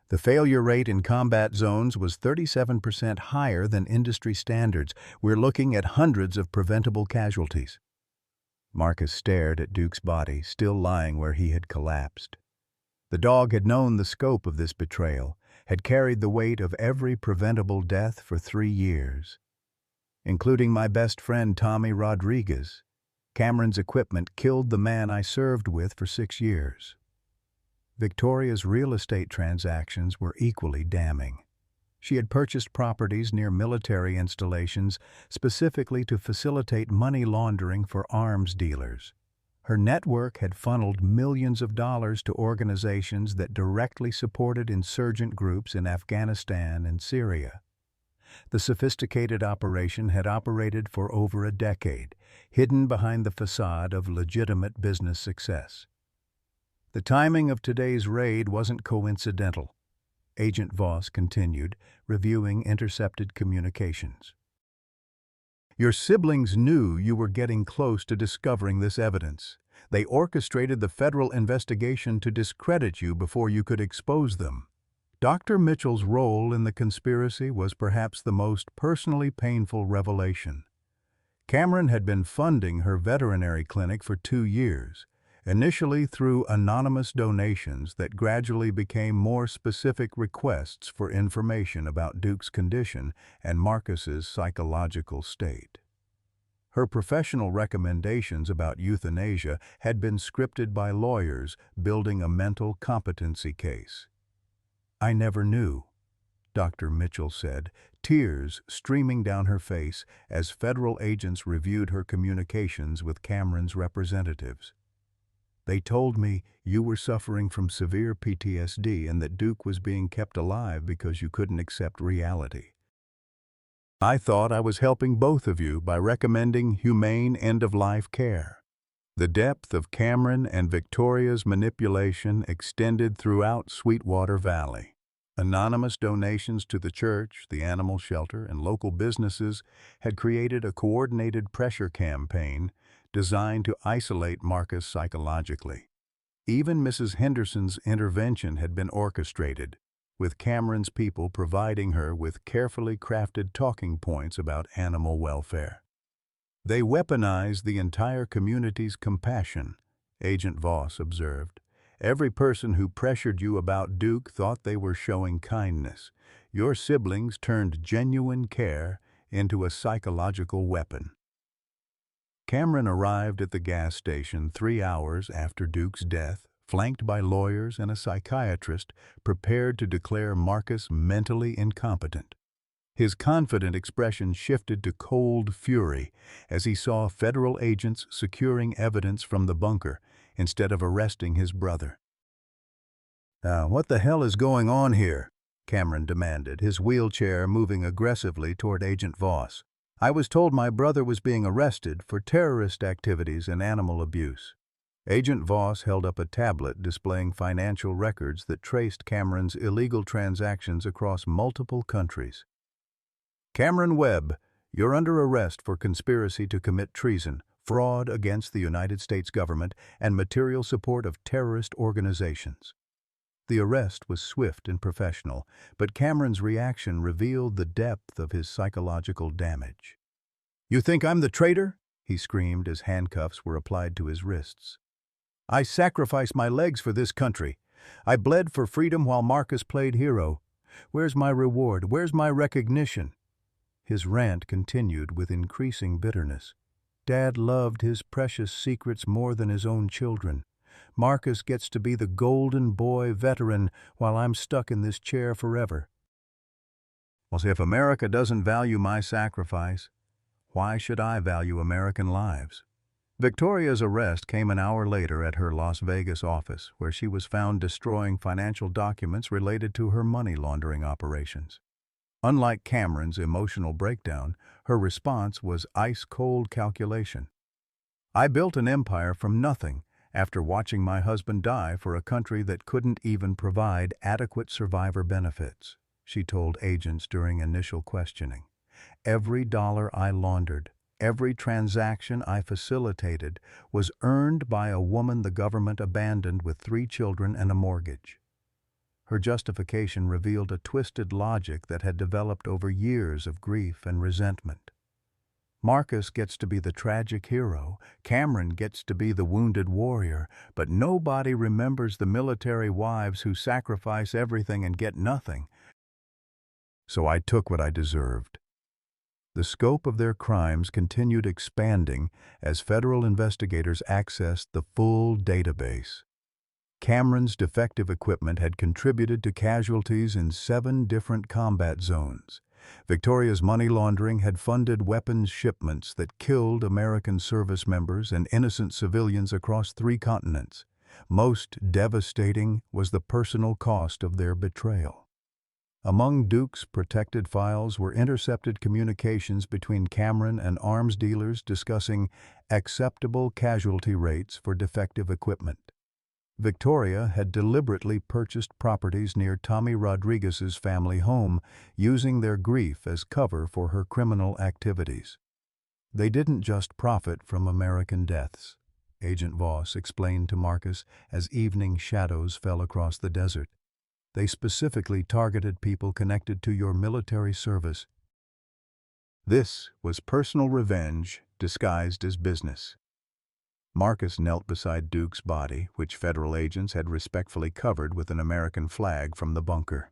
"The failure rate in combat zones was 37% higher than industry standards. We're looking at hundreds of preventable casualties." Marcus stared at Duke's body, still lying where he had collapsed. The dog had known the scope of this betrayal, had carried the weight of every preventable death for 3 years. "Including my best friend Tommy Rodriguez. Cameron's equipment killed the man I served with for 6 years." Victoria's real estate transactions were equally damning. She had purchased properties near military installations specifically to facilitate money laundering for arms dealers. Her network had funneled millions of dollars to organizations that directly supported insurgent groups in Afghanistan and Syria. The sophisticated operation had operated for over a decade, hidden behind the facade of legitimate business success. "The timing of today's raid wasn't coincidental," Agent Voss continued, reviewing intercepted communications. "Your siblings knew you were getting close to discovering this evidence. They orchestrated the federal investigation to discredit you before you could expose them. Dr. Mitchell's role in the conspiracy was perhaps the most personally painful revelation. Cameron had been funding her veterinary clinic for 2 years, initially through anonymous donations that gradually became more specific requests for information about Duke's condition and Marcus's psychological state. Her professional recommendations about euthanasia had been scripted by lawyers building a mental competency case. "I never knew," Dr. Mitchell said, tears streaming down her face as federal agents reviewed her communications with Cameron's representatives. "They told me you were suffering from severe PTSD and that Duke was being kept alive because you couldn't accept reality. I thought I was helping both of you by recommending humane end-of-life care." The depth of Cameron and Victoria's manipulation extended throughout Sweetwater Valley. Anonymous donations to the church, the animal shelter, and local businesses had created a coordinated pressure campaign designed to isolate Marcus psychologically. Even Mrs. Henderson's intervention had been orchestrated, with Cameron's people providing her with carefully crafted talking points about animal welfare. "They weaponized the entire community's compassion," Agent Voss observed. "Every person who pressured you about Duke thought they were showing kindness. Your siblings turned genuine care into a psychological weapon." Cameron arrived at the gas station 3 hours after Duke's death, flanked by lawyers and a psychiatrist, prepared to declare Marcus mentally incompetent. His confident expression shifted to cold fury as he saw federal agents securing evidence from the bunker instead of arresting his brother. "What the hell is going on here?" Cameron demanded, his wheelchair moving aggressively toward Agent Voss. "I was told my brother was being arrested for terrorist activities and animal abuse." Agent Voss held up a tablet displaying financial records that traced Cameron's illegal transactions across multiple countries. "Cameron Webb, you're under arrest for conspiracy to commit treason, fraud against the United States government, and material support of terrorist organizations." The arrest was swift and professional, but Cameron's reaction revealed the depth of his psychological damage. "You think I'm the traitor?" he screamed as handcuffs were applied to his wrists. I sacrificed my legs for this country. I bled for freedom while Marcus played hero. Where's my reward? Where's my recognition?" His rant continued with increasing bitterness. Dad loved his precious secrets more than his own children. Marcus gets to be the golden boy veteran while I'm stuck in this chair forever. Well, see, if America doesn't value my sacrifice, why should I value American lives? Victoria's arrest came an hour later at her Las Vegas office, where she was found destroying financial documents related to her money laundering operations. Unlike Cameron's emotional breakdown, her response was ice-cold calculation. "I built an empire from nothing after watching my husband die for a country that couldn't even provide adequate survivor benefits," she told agents during initial questioning. "Every dollar I laundered, every transaction I facilitated was earned by a woman the government abandoned with 3 children and a mortgage." Her justification revealed a twisted logic that had developed over years of grief and resentment. Marcus gets to be the tragic hero, Cameron gets to be the wounded warrior, but nobody remembers the military wives who sacrifice everything and get nothing. So I took what I deserved. The scope of their crimes continued expanding as federal investigators accessed the full database. Cameron's defective equipment had contributed to casualties in 7 different combat zones. Victoria's money laundering had funded weapons shipments that killed American service members and innocent civilians across 3 continents. Most devastating was the personal cost of their betrayal. Among Duke's protected files were intercepted communications between Cameron and arms dealers discussing acceptable casualty rates for defective equipment. Victoria had deliberately purchased properties near Tommy Rodriguez's family home, using their grief as cover for her criminal activities. They didn't just profit from American deaths, Agent Voss explained to Marcus as evening shadows fell across the desert. They specifically targeted people connected to your military service. This was personal revenge disguised as business. Marcus knelt beside Duke's body, which federal agents had respectfully covered with an American flag from the bunker.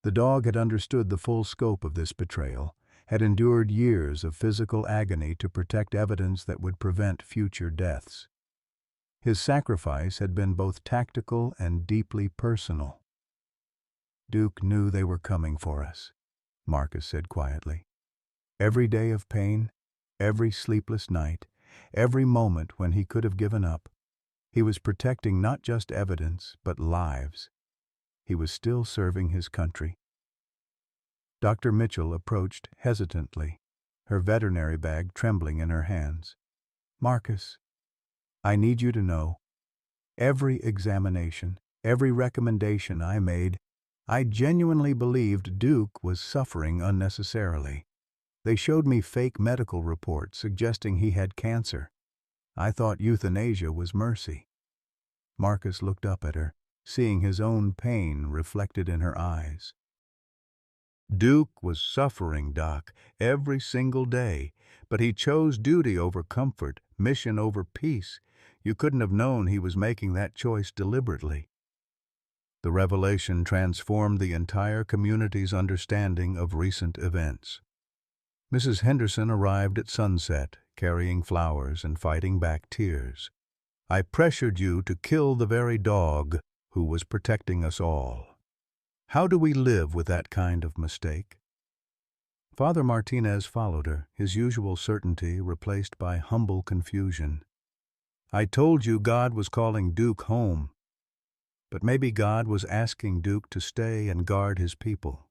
The dog had understood the full scope of this betrayal, had endured years of physical agony to protect evidence that would prevent future deaths. His sacrifice had been both tactical and deeply personal. "Duke knew they were coming for us," Marcus said quietly. "Every day of pain, every sleepless night, every moment when he could have given up, he was protecting not just evidence, but lives. He was still serving his country." Dr. Mitchell approached hesitantly, her veterinary bag trembling in her hands. "Marcus, I need you to know, every examination, every recommendation I made, I genuinely believed Duke was suffering unnecessarily. They showed me fake medical reports suggesting he had cancer. I thought euthanasia was mercy." Marcus looked up at her, seeing his own pain reflected in her eyes. "Duke was suffering, Doc, every single day, but he chose duty over comfort, mission over peace. You couldn't have known he was making that choice deliberately." The revelation transformed the entire community's understanding of recent events. Mrs. Henderson arrived at sunset, carrying flowers and fighting back tears. "I pressured you to kill the very dog who was protecting us all. How do we live with that kind of mistake?" Father Martinez followed her, his usual certainty replaced by humble confusion. "I told you God was calling Duke home. But maybe God was asking Duke to stay and guard his people.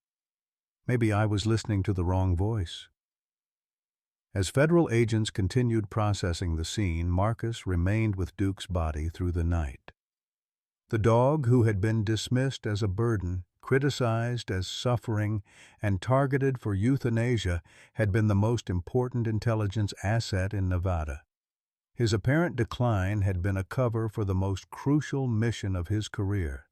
Maybe I was listening to the wrong voice." As federal agents continued processing the scene, Marcus remained with Duke's body through the night. The dog, who had been dismissed as a burden, criticized as suffering, and targeted for euthanasia, had been the most important intelligence asset in Nevada. His apparent decline had been a cover for the most crucial mission of his career.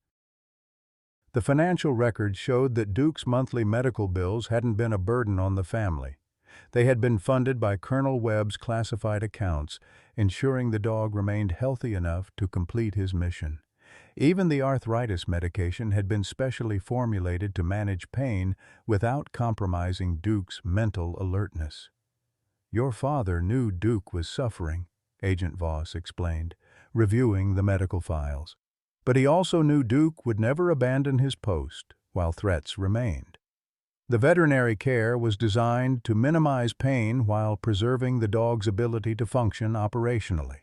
The financial records showed that Duke's monthly medical bills hadn't been a burden on the family. They had been funded by Colonel Webb's classified accounts, ensuring the dog remained healthy enough to complete his mission. Even the arthritis medication had been specially formulated to manage pain without compromising Duke's mental alertness. "Your father knew Duke was suffering," Agent Voss explained, reviewing the medical files. "But he also knew Duke would never abandon his post while threats remained. The veterinary care was designed to minimize pain while preserving the dog's ability to function operationally."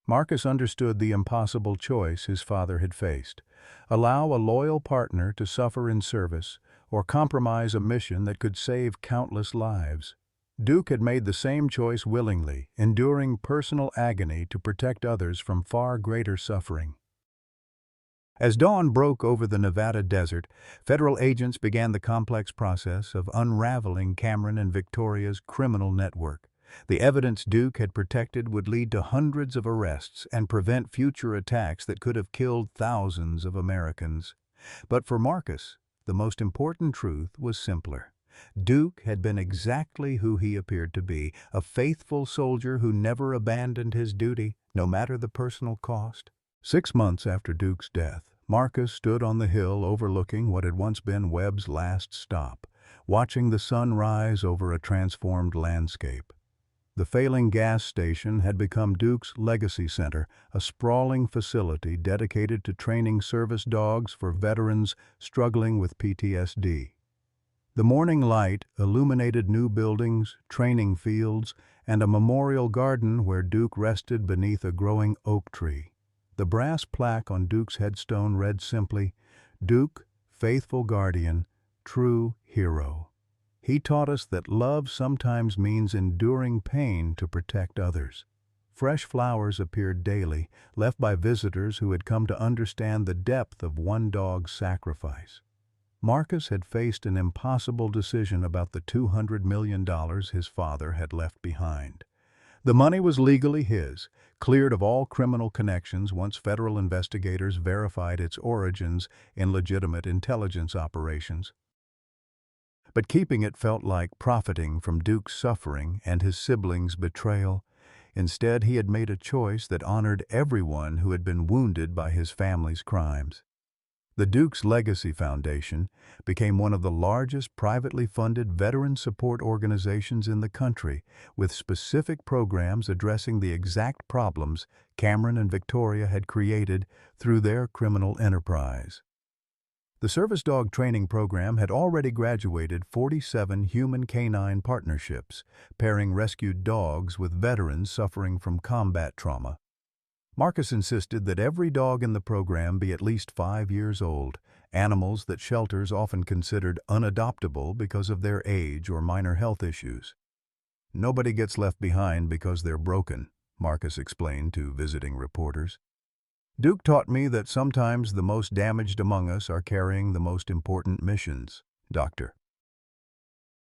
Marcus understood the impossible choice his father had faced: allow a loyal partner to suffer in service or compromise a mission that could save countless lives. Duke had made the same choice willingly, enduring personal agony to protect others from far greater suffering. As dawn broke over the Nevada desert, federal agents began the complex process of unraveling Cameron and Victoria's criminal network. The evidence Duke had protected would lead to hundreds of arrests and prevent future attacks that could have killed thousands of Americans. But for Marcus, the most important truth was simpler. Duke had been exactly who he appeared to be, a faithful soldier who never abandoned his duty, no matter the personal cost. 6 months after Duke's death, Marcus stood on the hill overlooking what had once been Webb's last stop, watching the sun rise over a transformed landscape. The failing gas station had become Duke's legacy center, a sprawling facility dedicated to training service dogs for veterans struggling with PTSD. The morning light illuminated new buildings, training fields, and a memorial garden where Duke rested beneath a growing oak tree. The brass plaque on Duke's headstone read simply, "Duke, faithful guardian, true hero." He taught us that love sometimes means enduring pain to protect others. Fresh flowers appeared daily, left by visitors who had come to understand the depth of one dog's sacrifice. Marcus had faced an impossible decision about the $200 million his father had left behind. The money was legally his, cleared of all criminal connections once federal investigators verified its origins in legitimate intelligence operations. But keeping it felt like profiting from Duke's suffering and his siblings' betrayal. Instead, he had made a choice that honored everyone who had been wounded by his family's crimes. The Duke's Legacy Foundation became one of the largest privately funded veteran support organizations in the country, with specific programs addressing the exact problems Cameron and Victoria had created through their criminal enterprise. The service dog training program had already graduated 47 human-canine partnerships, pairing rescued dogs with veterans suffering from combat trauma. Marcus insisted that every dog in the program be at least 5 years old, animals that shelters often considered unadoptable because of their age or minor health issues. "Nobody gets left behind because they're broken," Marcus explained to visiting reporters. "Duke taught me that sometimes the most damaged among us are carrying the most important missions, Dr."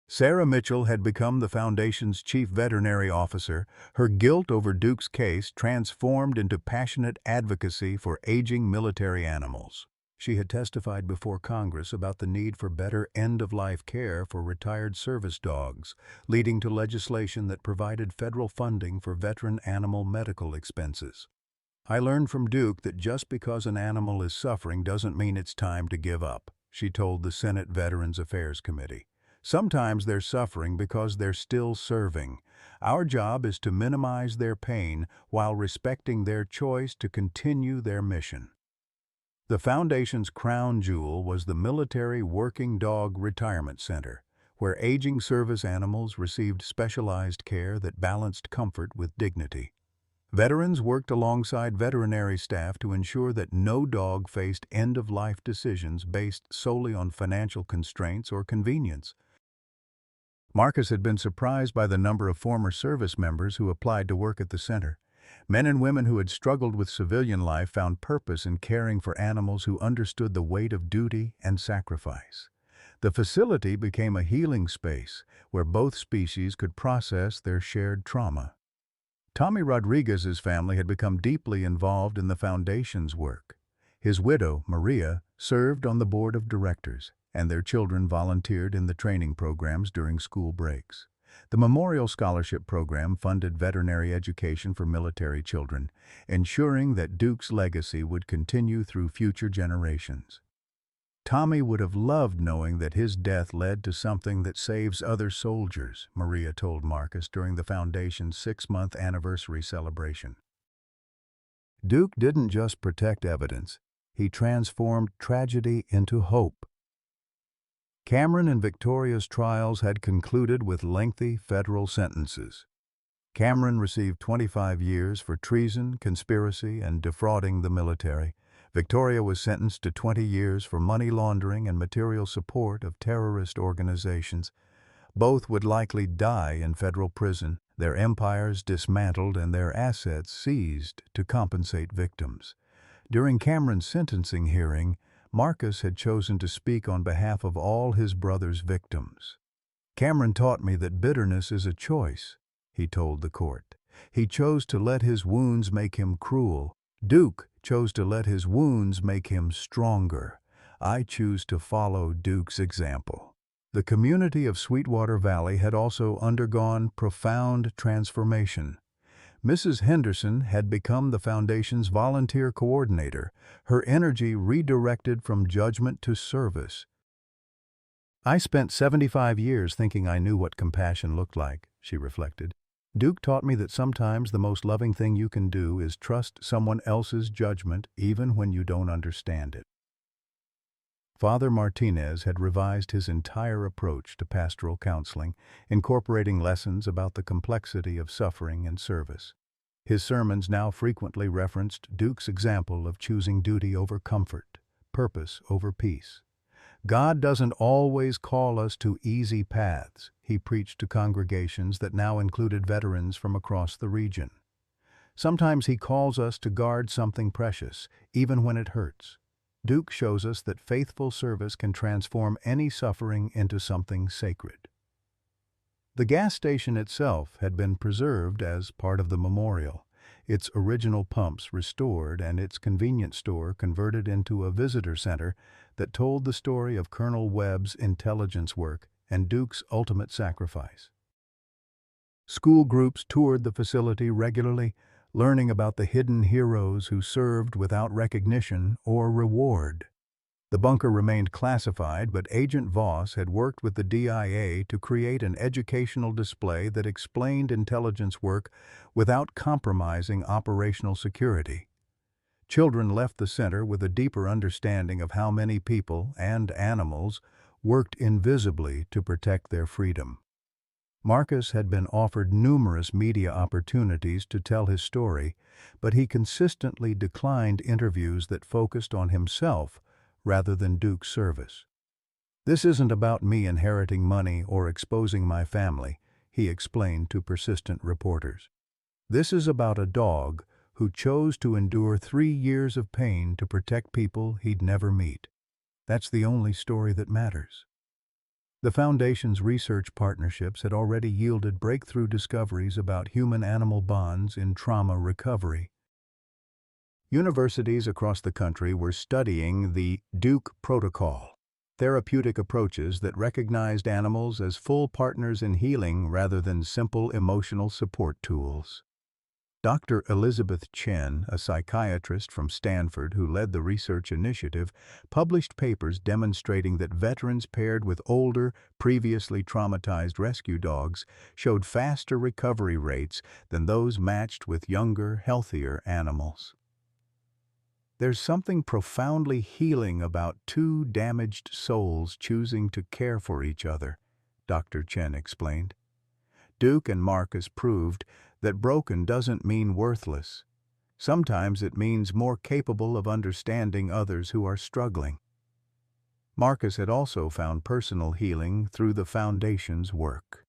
Sarah Mitchell had become the Foundation's chief veterinary officer, her guilt over Duke's case transformed into passionate advocacy for aging military animals. She had testified before Congress about the need for better end-of-life care for retired service dogs, leading to legislation that provided federal funding for veteran animal medical expenses. "I learned from Duke that just because an animal is suffering doesn't mean it's time to give up," she told the Senate Veterans Affairs Committee. "Sometimes they're suffering because they're still serving. Our job is to minimize their pain while respecting their choice to continue their mission." The Foundation's crown jewel was the Military Working Dog Retirement Center, where aging service animals received specialized care that balanced comfort with dignity. Veterans worked alongside veterinary staff to ensure that no dog faced end-of-life decisions based solely on financial constraints or convenience. Marcus had been surprised by the number of former service members who applied to work at the center. Men and women who had struggled with civilian life found purpose in caring for animals who understood the weight of duty and sacrifice. The facility became a healing space where both species could process their shared trauma. Tommy Rodriguez's family had become deeply involved in the Foundation's work. His widow, Maria, served on the board of directors, and their children volunteered in the training programs during school breaks. The Memorial Scholarship Program funded veterinary education for military children, ensuring that Duke's legacy would continue through future generations. Tommy would have loved knowing that his death led to something that saves other soldiers, Maria told Marcus during the Foundation's 6-month anniversary celebration. Duke didn't just protect evidence, he transformed tragedy into hope. Cameron and Victoria's trials had concluded with lengthy federal sentences. Cameron received 25 years for treason, conspiracy, and defrauding the military. Victoria was sentenced to 20 years for money laundering and material support of terrorist organizations. Both would likely die in federal prison, their empires dismantled and their assets seized to compensate victims. During Cameron's sentencing hearing, Marcus had chosen to speak on behalf of all his brother's victims. "Cameron taught me that bitterness is a choice," he told the court. "He chose to let his wounds make him cruel. Duke chose to let his wounds make him stronger. I choose to follow Duke's example." The community of Sweetwater Valley had also undergone profound transformation. Mrs. Henderson had become the Foundation's volunteer coordinator, her energy redirected from judgment to service. "I spent 75 years thinking I knew what compassion looked like," she reflected. "Duke taught me that sometimes the most loving thing you can do is trust someone else's judgment even when you don't understand it." Father Martinez had revised his entire approach to pastoral counseling, incorporating lessons about the complexity of suffering and service. His sermons now frequently referenced Duke's example of choosing duty over comfort, purpose over peace. "God doesn't always call us to easy paths," he preached to congregations that now included veterans from across the region. "Sometimes he calls us to guard something precious, even when it hurts." Duke shows us that faithful service can transform any suffering into something sacred. The gas station itself had been preserved as part of the memorial, its original pumps restored and its convenience store converted into a visitor center that told the story of Colonel Webb's intelligence work and Duke's ultimate sacrifice. School groups toured the facility regularly, learning about the hidden heroes who served without recognition or reward. The bunker remained classified, but Agent Voss had worked with the DIA to create an educational display that explained intelligence work without compromising operational security. Children left the center with a deeper understanding of how many people and animals worked invisibly to protect their freedom. Marcus had been offered numerous media opportunities to tell his story, but he consistently declined interviews that focused on himself rather than Duke's service. "This isn't about me inheriting money or exposing my family," he explained to persistent reporters. "This is about a dog who chose to endure 3 years of pain to protect people he'd never meet. That's the only story that matters." The Foundation's research partnerships had already yielded breakthrough discoveries about human-animal bonds in trauma recovery. Universities across the country were studying the Duke Protocol, therapeutic approaches that recognized animals as full partners in healing rather than simple emotional support tools. Dr. Elizabeth Chen, a psychiatrist from Stanford who led the research initiative, published papers demonstrating that veterans paired with older, previously traumatized rescue dogs showed faster recovery rates than those matched with younger, healthier animals. "There's something profoundly healing about two damaged souls choosing to care for each other," Dr. Chen explained. Duke and Marcus proved that broken doesn't mean worthless. Sometimes it means more capable of understanding others who are struggling. Marcus had also found personal healing through the Foundation's work.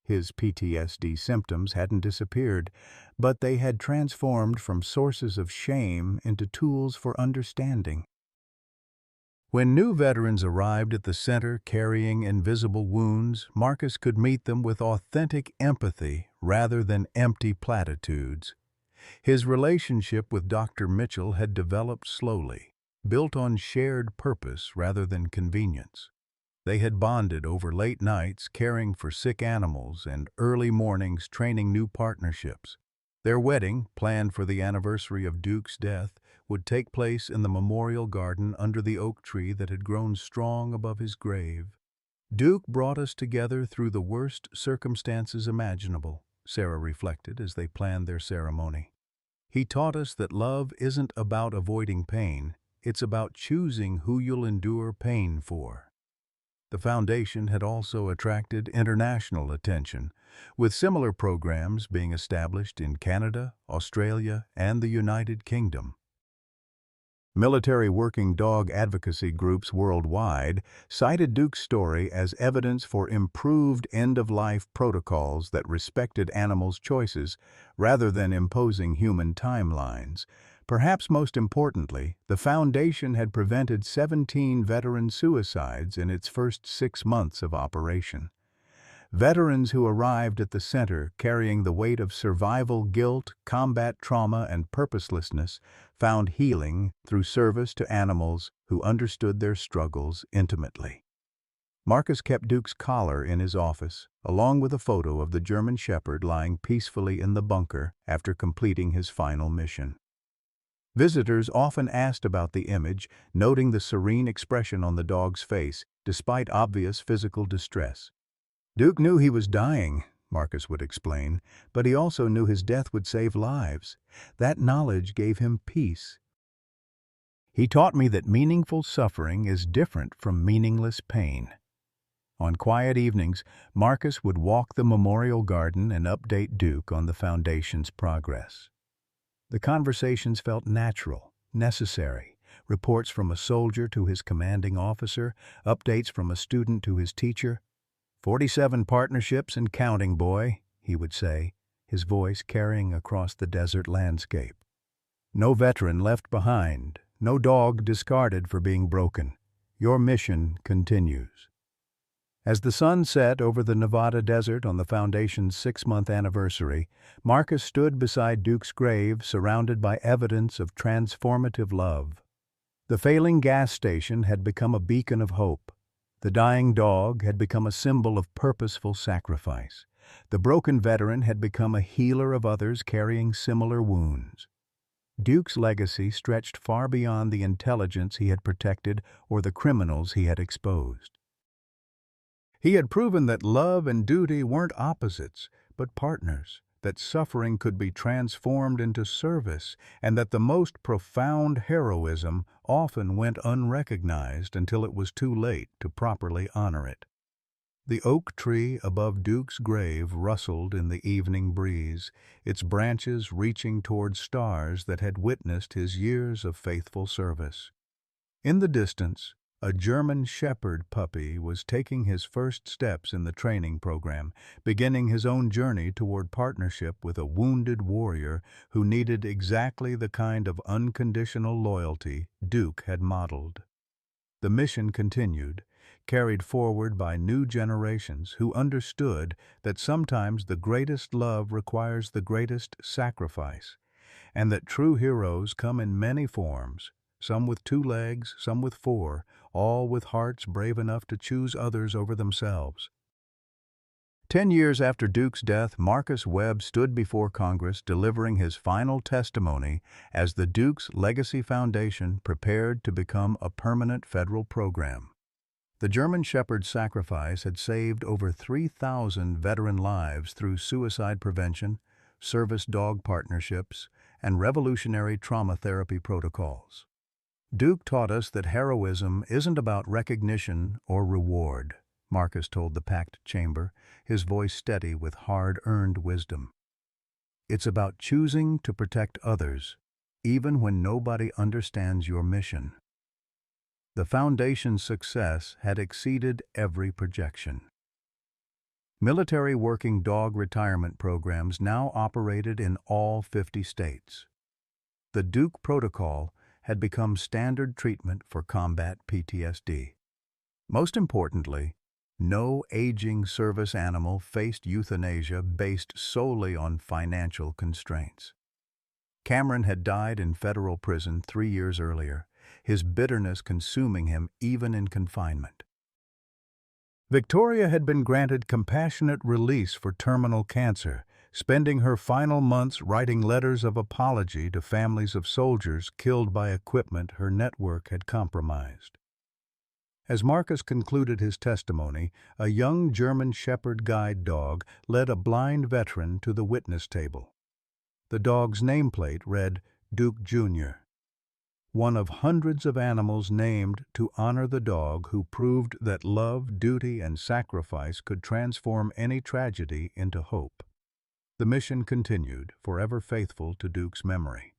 His PTSD symptoms hadn't disappeared, but they had transformed from sources of shame into tools for understanding. When new veterans arrived at the center carrying invisible wounds, Marcus could meet them with authentic empathy rather than empty platitudes. His relationship with Dr. Mitchell had developed slowly, built on shared purpose rather than convenience. They had bonded over late nights caring for sick animals and early mornings training new partnerships. Their wedding, planned for the anniversary of Duke's death, would take place in the memorial garden under the oak tree that had grown strong above his grave. Duke brought us together through the worst circumstances imaginable, Sarah reflected as they planned their ceremony. He taught us that love isn't about avoiding pain, it's about choosing who you'll endure pain for. The foundation had also attracted international attention, with similar programs being established in Canada, Australia, and the United Kingdom. Military working dog advocacy groups worldwide cited Duke's story as evidence for improved end-of-life protocols that respected animals' choices rather than imposing human timelines. Perhaps most importantly, the Foundation had prevented 17 veteran suicides in its first 6 months of operation. Veterans who arrived at the center carrying the weight of survival guilt, combat trauma, and purposelessness found healing through service to animals who understood their struggles intimately. Marcus kept Duke's collar in his office, along with a photo of the German Shepherd lying peacefully in the bunker after completing his final mission. Visitors often asked about the image, noting the serene expression on the dog's face, despite obvious physical distress. Duke knew he was dying, Marcus would explain, but he also knew his death would save lives. That knowledge gave him peace. He taught me that meaningful suffering is different from meaningless pain. On quiet evenings, Marcus would walk the memorial garden and update Duke on the Foundation's progress. The conversations felt natural, necessary. Reports from a soldier to his commanding officer, updates from a student to his teacher. 47 partnerships and counting, boy, he would say, his voice carrying across the desert landscape. No veteran left behind, no dog discarded for being broken. Your mission continues. As the sun set over the Nevada desert on the Foundation's 6-month anniversary, Marcus stood beside Duke's grave surrounded by evidence of transformative love. The failing gas station had become a beacon of hope. The dying dog had become a symbol of purposeful sacrifice. The broken veteran had become a healer of others carrying similar wounds. Duke's legacy stretched far beyond the intelligence he had protected or the criminals he had exposed. He had proven that love and duty weren't opposites, but partners, that suffering could be transformed into service, and that the most profound heroism often went unrecognized until it was too late to properly honor it. The oak tree above Duke's grave rustled in the evening breeze, its branches reaching toward stars that had witnessed his years of faithful service. In the distance, a German Shepherd puppy was taking his first steps in the training program, beginning his own journey toward partnership with a wounded warrior who needed exactly the kind of unconditional loyalty Duke had modeled. The mission continued, carried forward by new generations who understood that sometimes the greatest love requires the greatest sacrifice, and that true heroes come in many forms, some with 2 legs, some with 4, all with hearts brave enough to choose others over themselves. 10 years after Duke's death, Marcus Webb stood before Congress delivering his final testimony as the Duke's Legacy Foundation prepared to become a permanent federal program. The German Shepherd sacrifice had saved over 3,000 veteran lives through suicide prevention, service dog partnerships, and revolutionary trauma therapy protocols. Duke taught us that heroism isn't about recognition or reward, Marcus told the packed chamber, his voice steady with hard-earned wisdom. It's about choosing to protect others, even when nobody understands your mission. The Foundation's success had exceeded every projection. Military working dog retirement programs now operated in all 50 states. The Duke Protocol had become standard treatment for combat PTSD. Most importantly, no aging service animal faced euthanasia based solely on financial constraints. Cameron had died in federal prison 3 years earlier, his bitterness consuming him even in confinement. Victoria had been granted compassionate release for terminal cancer, spending her final months writing letters of apology to families of soldiers killed by equipment her network had compromised. As Marcus concluded his testimony, a young German Shepherd guide dog led a blind veteran to the witness table. The dog's nameplate read Duke Jr., one of hundreds of animals named to honor the dog who proved that love, duty, and sacrifice could transform any tragedy into hope. The mission continued, forever faithful to Duke's memory.